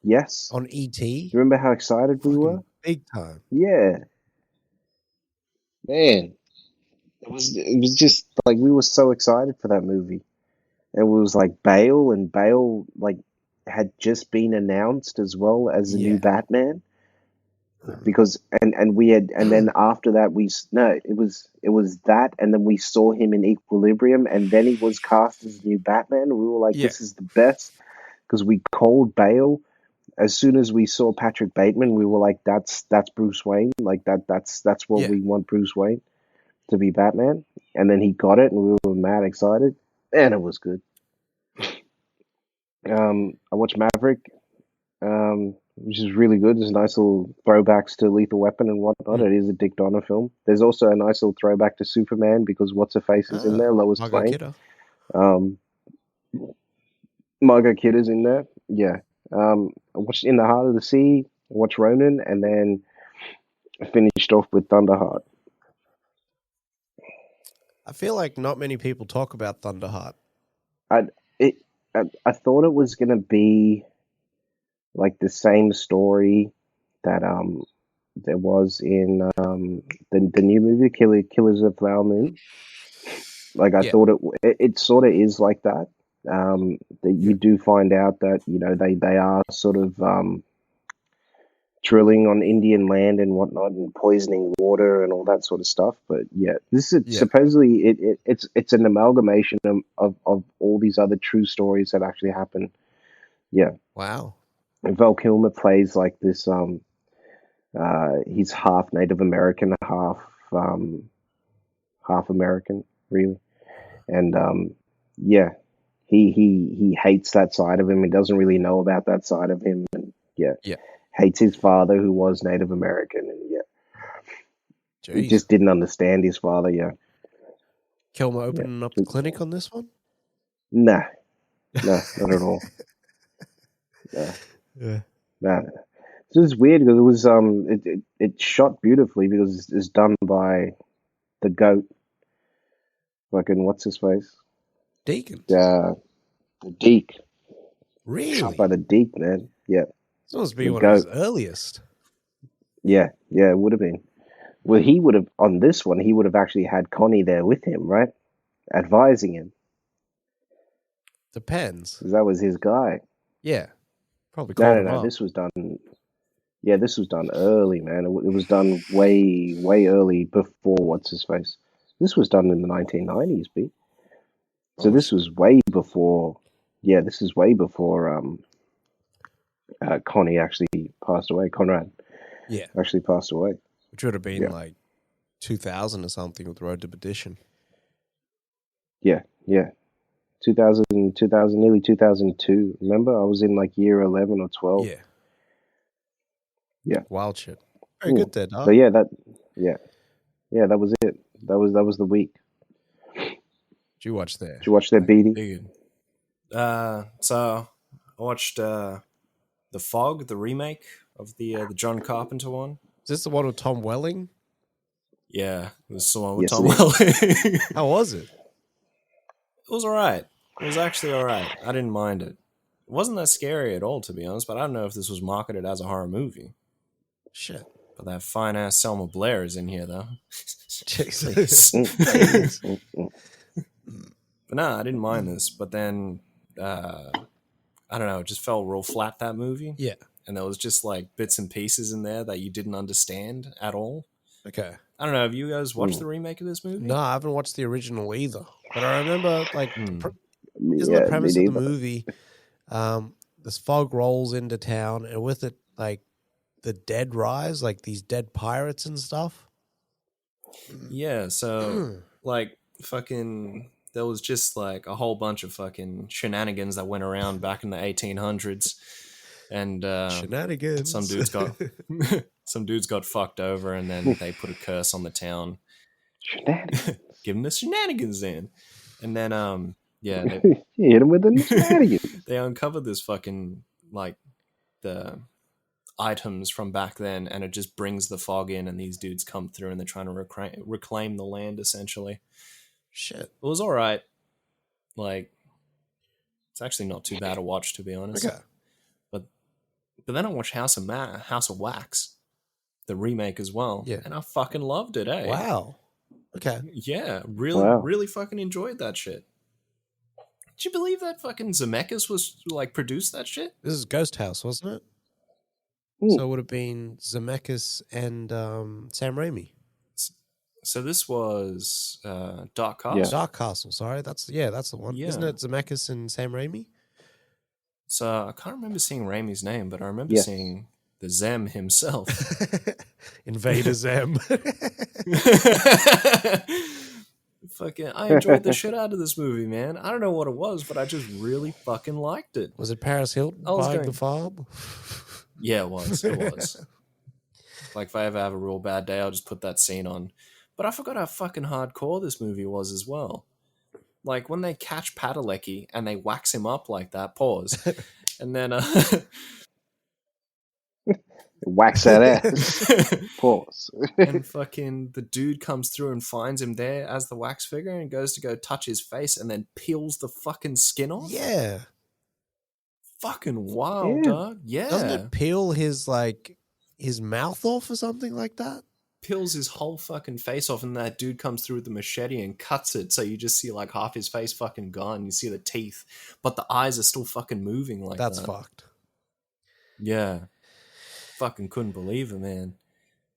Yes. On ET. You remember how excited we were? Big time. Yeah. Man, it was just like we were so excited for that movie. It was like Bale like had just been announced as well as the new Batman. Because and we had, and then after that it was that, and then we saw him in Equilibrium, and then he was cast as the new Batman. We were like, this is the best, because we called Bale as soon as we saw Patrick Bateman. We were like, that's Bruce Wayne, like that's what we want Bruce Wayne to be, Batman. And then he got it, and we were mad excited, and it was good. I watched Maverick, which is really good. There's nice little throwbacks to Lethal Weapon and whatnot. It is a Dick Donner film. There's also a nice little throwback to Superman, because What's-Her-Face is in there, Lois Lane. Margot Kidder's in there. Yeah. I watched In the Heart of the Sea, I watched Ronin, and then I finished off with Thunderheart. I feel like not many people talk about Thunderheart. I thought it was gonna be like the same story that there was in the new movie Killers of the Flower Moon. Like I thought it sort of is like that. That you do find out that, you know, they are sort of drilling on Indian land and whatnot, and poisoning water and all that sort of stuff. But yeah, this is supposedly it's an amalgamation of all these other true stories that actually happen. Yeah. Wow. And Val Kilmer plays like this. He's half Native American, half American, really, and he hates that side of him. He doesn't really know about that side of him, and hates his father, who was Native American, and he just didn't understand his father. Yeah, Kilmer opening up the clinic on this one? Nah, not at all. Nah. So it's weird because it was it shot beautifully, because it's done by the GOAT. Fucking what's his face? Deacon. The Deke. Really? Shot by the Deke, man. Yeah. It's supposed to be one of his earliest. Yeah, it would have been. Well, he would have, on this one, he would have actually had Connie there with him, right? Advising him. Depends. 'Cause that was his guy. Yeah. Probably No. This was done. Yeah, this was done early, man. It was done way early before what's his face. This was done in the 1990s, B. So this was way before. Yeah, this is way before Connie actually passed away. Conrad. Yeah. Actually passed away. Which would have been like 2000 or something with Road to Perdition. Yeah. 2000, nearly 2002. Remember? I was in like year 11 or 12. Yeah. Wild shit. Very good there, dog. So that was it. That was the week. Did you watch there? Did you watch that, Beatty? So I watched The Fog, the remake of the John Carpenter one. Is this the one with Tom Welling? Yeah, it was the one with Yes, Tom it is. Welling. How was it? It was alright. It was actually alright. I didn't mind it. It wasn't that scary at all, to be honest, but I don't know if this was marketed as a horror movie. Shit. But that fine ass Selma Blair is in here, though. Jesus. Please. Mm. But no, I didn't mind this. But then, I don't know, it just felt real flat, that movie. Yeah. And there was just like bits and pieces in there that you didn't understand at all. Okay. I don't know, have you guys watched the remake of this movie? No, I haven't watched the original either. But I remember, like, isn't Yeah, the premise me of the neither. movie, this fog rolls into town, and with it, like, the dead rise, like these dead pirates and stuff? Yeah, so, like, fucking, there was just like a whole bunch of fucking shenanigans that went around back in the 1800s. And Shenanigans. some dudes got fucked over, and then they put a curse on the town. Shenanigans. Give them the shenanigans in. And then, yeah, You hit him with the shenanigans. they uncovered this fucking, like, the items from back then, and it just brings the fog in, and these dudes come through, and they're trying to reclaim the land, essentially. Shit. It was all right. Like, it's actually not too bad a watch, to be honest. Okay. But then I watched House of Wax, the remake as well. Yeah. And I fucking loved it, eh? Wow. Okay. Yeah, really, Wow. really fucking enjoyed that shit. Did you believe that fucking Zemeckis was, like, produced that shit? This is Ghost House, wasn't it? Ooh. So it would have been Zemeckis and Sam Raimi. So this was Dark Castle. Yeah. Dark Castle, sorry. That's the one. Yeah. Isn't it Zemeckis and Sam Raimi? So I can't remember seeing Raimi's name, but I remember Yes. seeing the Zem himself. Invader Zem. Fucking, I enjoyed the shit out of this movie, man. I don't know what it was, but I just really fucking liked it. Was it Paris Hilton I was buying going- the farm? Yeah, it was. It was. Like, if I ever have a real bad day, I'll just put that scene on. But I forgot how fucking hardcore this movie was as well. Like, when they catch Padalecki and they wax him up like that, pause. And then, Wax that ass. Pause. and fucking the dude comes through and finds him there as the wax figure and goes to go touch his face and then peels the fucking skin off. Yeah. Fucking wild, Yeah. dog. Yeah. Doesn't it peel his mouth off or something like that? Peels his whole fucking face off, and that dude comes through with the machete and cuts it, so you just see like half his face fucking gone. You see the teeth, but the eyes are still fucking moving like That's that. fucked. Yeah. Fucking couldn't believe it, man.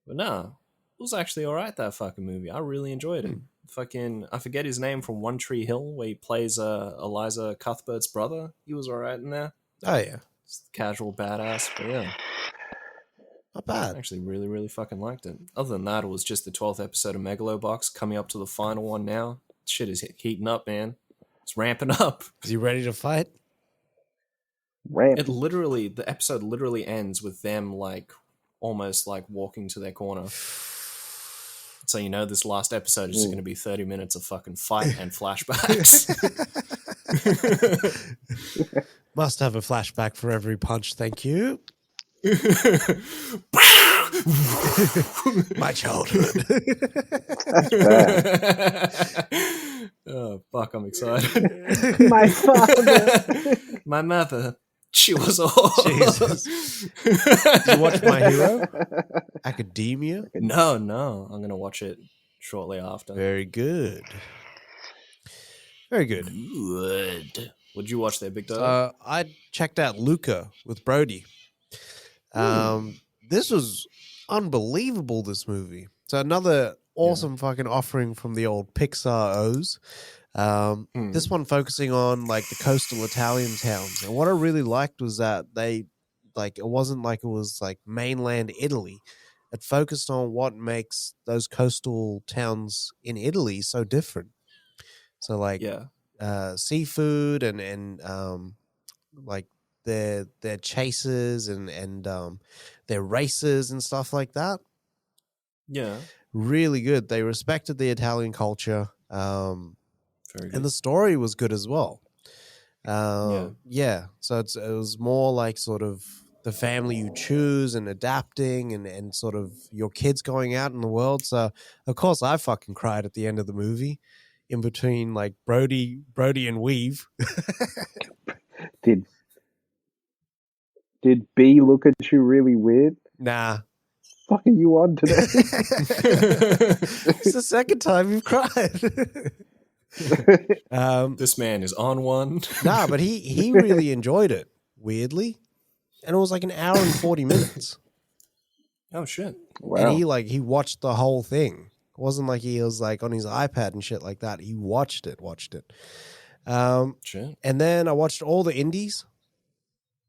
But no, it was actually alright, that fucking movie. I really enjoyed it. Fucking, I forget his name from One Tree Hill, where he plays Eliza Cuthbert's brother. He was alright in there. Oh, yeah. Just casual badass, but yeah. Not I bad. actually really, really fucking liked it. Other than that, it was just the 12th episode of Megalobox, coming up to the final one now. Shit is heating up, man. It's ramping up. Is he ready to fight? Ramp. The episode literally ends with them, like, almost, like, walking to their corner. So you know this last episode is just going to be 30 minutes of fucking fight and flashbacks. Must have a flashback for every punch, thank you. My childhood. That's bad. Oh, fuck, I'm excited. My father. My mother, she was all... Jesus. Did you watch My Hero? Academia? No, I'm going to watch it shortly after. Very good. Very good. Good. Would you watch there, Big Dog? I checked out Luca with Brody. This was unbelievable, this movie. So another awesome fucking offering from the old Pixar Oues. This one focusing on like the coastal Italian towns. And what I really liked was that they it wasn't like it was like mainland Italy. It focused on what makes those coastal towns in Italy so different. So like seafood and like their chases and their races and stuff like that. Yeah. Really good. They respected the Italian culture. Very good. And the story was good as well. Yeah. So it was more like sort of the family you choose and adapting and sort of your kids going out in the world. So of course I fucking cried at the end of the movie in between like Brody and Weave. Did B look at you really weird? Nah. Fuck are you on today? It's the second time you've cried. This man is on one. Nah, but he really enjoyed it, weirdly. And it was like an hour and 40 minutes. Oh shit! Wow. And he watched the whole thing. It wasn't like he was like on his iPad and shit like that. He watched it. Shit. And then I watched all the indies,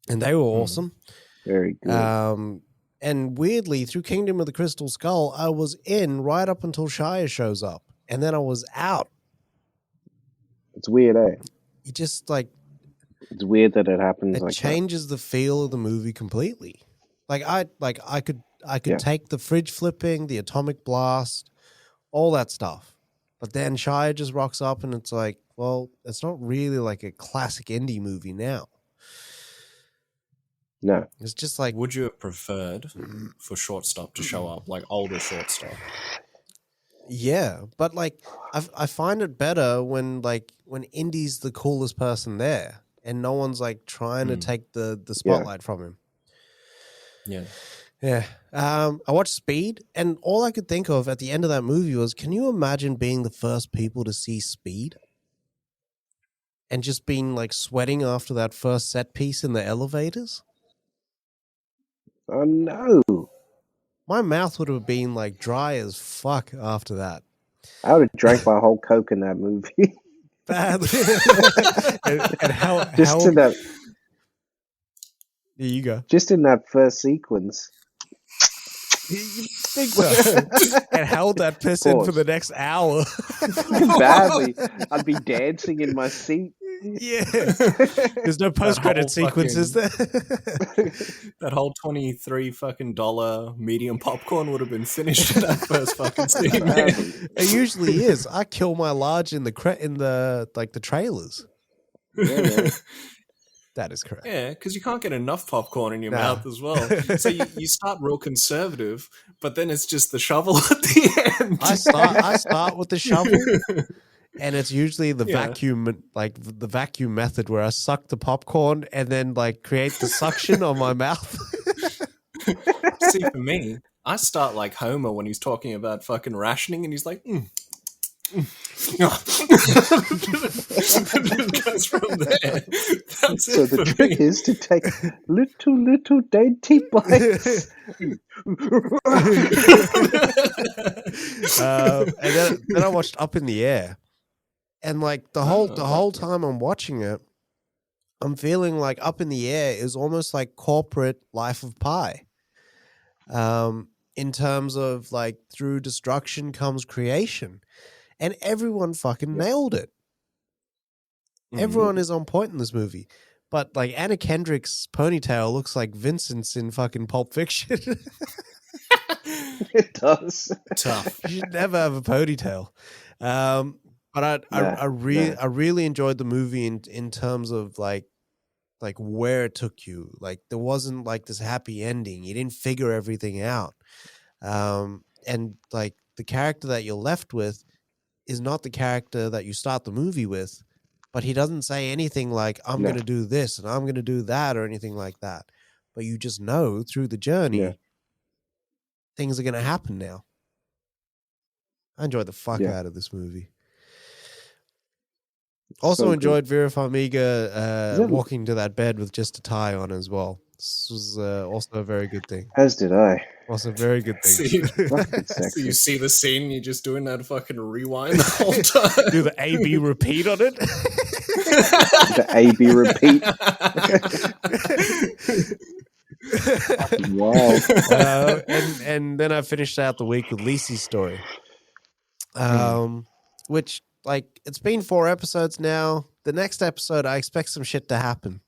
and they were awesome. Very good. And weirdly, through Kingdom of the Crystal Skull, I was in right up until Shia shows up, and then I was out. It's weird, eh? You just like It's weird that it happens it like changes the feel of the movie completely. I could take the fridge flipping, the atomic blast, all that stuff, but then Shia just rocks up, and it's like, well, it's not really like a classic indie movie now. No. It's just like, Would you have preferred for Shortstop to show up, like older Shortstop? yeah, but like I find it better when Indy's the coolest person there, and no one's like trying to take the spotlight from him. Yeah. Yeah. I watched Speed, and all I could think of at the end of that movie was, can you imagine being the first people to see Speed? And just being like sweating after that first set piece in the elevators? Oh no. My mouth would have been like dry as fuck after that. I would have drank my whole Coke in that movie. Badly. and how In that, there you go. just in that first sequence. You think so? And held that piss in for the next hour. Badly. I'd be dancing in my seat. Yeah. There's no post-credit sequence, is there? That whole $23 medium popcorn would have been finished in that first fucking scene. It usually is. I kill my large in the trailers. Yeah. That is correct. Yeah, because you can't get enough popcorn in your mouth as well. So you start real conservative, but then it's just the shovel at the end. I start with the shovel, and it's usually the vacuum, like the vacuum method, where I suck the popcorn and then like create the suction on my mouth. See, for me, I start like Homer when he's talking about fucking rationing, and he's like, Goes from there. That's So it the for trick me. is to take little dainty bites. And then I watched Up in the Air, and like the whole time I'm watching it, I'm feeling like Up in the Air is almost like corporate Life of Pi. In terms of like through destruction comes creation. And everyone fucking nailed it. Everyone is on point in this movie. But like Anna Kendrick's ponytail looks like Vincent's in fucking Pulp Fiction. It does. Tough. You should never have a ponytail. But I really enjoyed the movie in terms of like where it took you. Like there wasn't like this happy ending. You didn't figure everything out. And like the character that you're left with is not the character that you start the movie with, but he doesn't say anything like, I'm going to do this and I'm going to do that or anything like that. But you just know through the journey, things are going to happen now. I enjoyed the fuck out of this movie. Also So enjoyed Vera Farmiga walking to that bed with just a tie on as well. This was also a very good thing. As did I. Also a very good thing. Fucking So sexy. you see the scene, and you're just doing that fucking rewind the whole time. Do the A-B repeat on it. The A-B repeat. Wow. And then I finished out the week with Lisi's story. Which, like, it's been 4 episodes now. The next episode, I expect some shit to happen.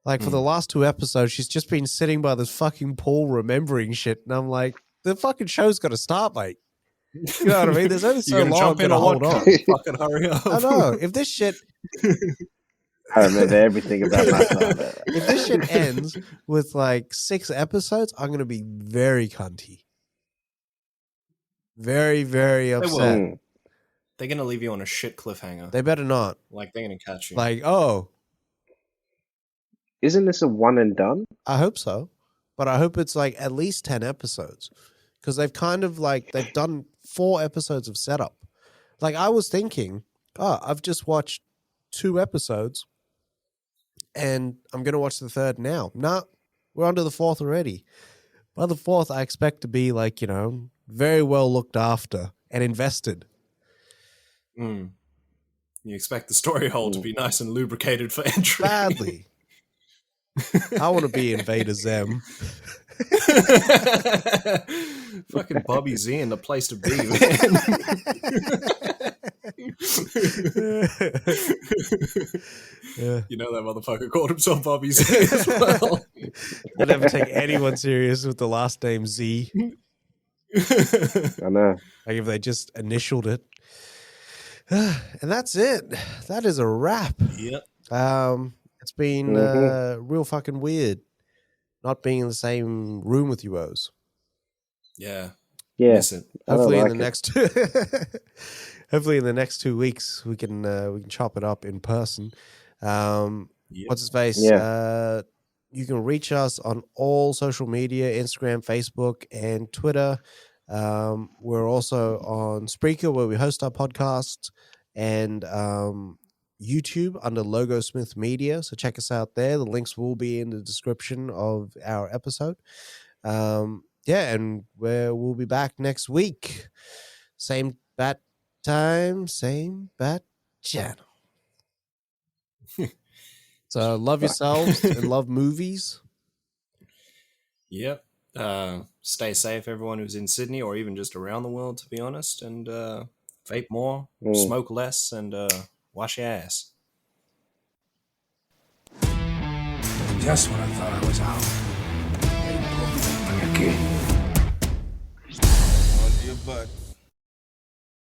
Like, for the last 2 episodes, she's just been sitting by this fucking pool remembering shit. And I'm like, the fucking show's got to start, mate. You know what I mean? There's only so You're gonna long jump I'm in going to or hold what? on. Fucking hurry up. I know. If this shit... I remember everything about my father. If this shit ends with like 6 episodes, I'm gonna be very cunty. Very, very They will. upset. They're gonna leave you on a shit cliffhanger. They better not. Like they're gonna catch you. Like, oh, Isn't this a one and done? I hope so. But I hope it's like at least 10 episodes. Because they've kind of like, they've done 4 episodes of setup. Like I was thinking, I've just watched 2 episodes and I'm going to watch the 3rd now. Nah, we're on to the 4th already. By the 4th, I expect to be like, very well looked after and invested. You expect the story hole to be nice and lubricated for entry. Badly. I want to be Invader Zem. Fucking Bobby Z in the place to be, man. Yeah. You know that motherfucker called himself Bobby Z as well. I never take anyone serious with the last name Z. I know. Like if they just initialed it. And that's it. That is a wrap. Yep. It's been real fucking weird not being in the same room with you, Oues. Yeah. Yeah. Miss it. Hopefully like in the next hopefully in the next 2 weeks we can chop it up in person. What's his face? Yeah. You can reach us on all social media, Instagram, Facebook, and Twitter. We're also on Spreaker where we host our podcast, and YouTube under Logo Smith Media. So check us out there. The links will be in the description of our episode. And we'll be back next week. Same bat time, same bat channel. So love yourselves and love movies. Yep. Stay safe, everyone who's in Sydney or even just around the world, to be honest. And vape more, smoke less, and wash your ass. Just when I thought I was out, they pulled me like a kid. On your butt.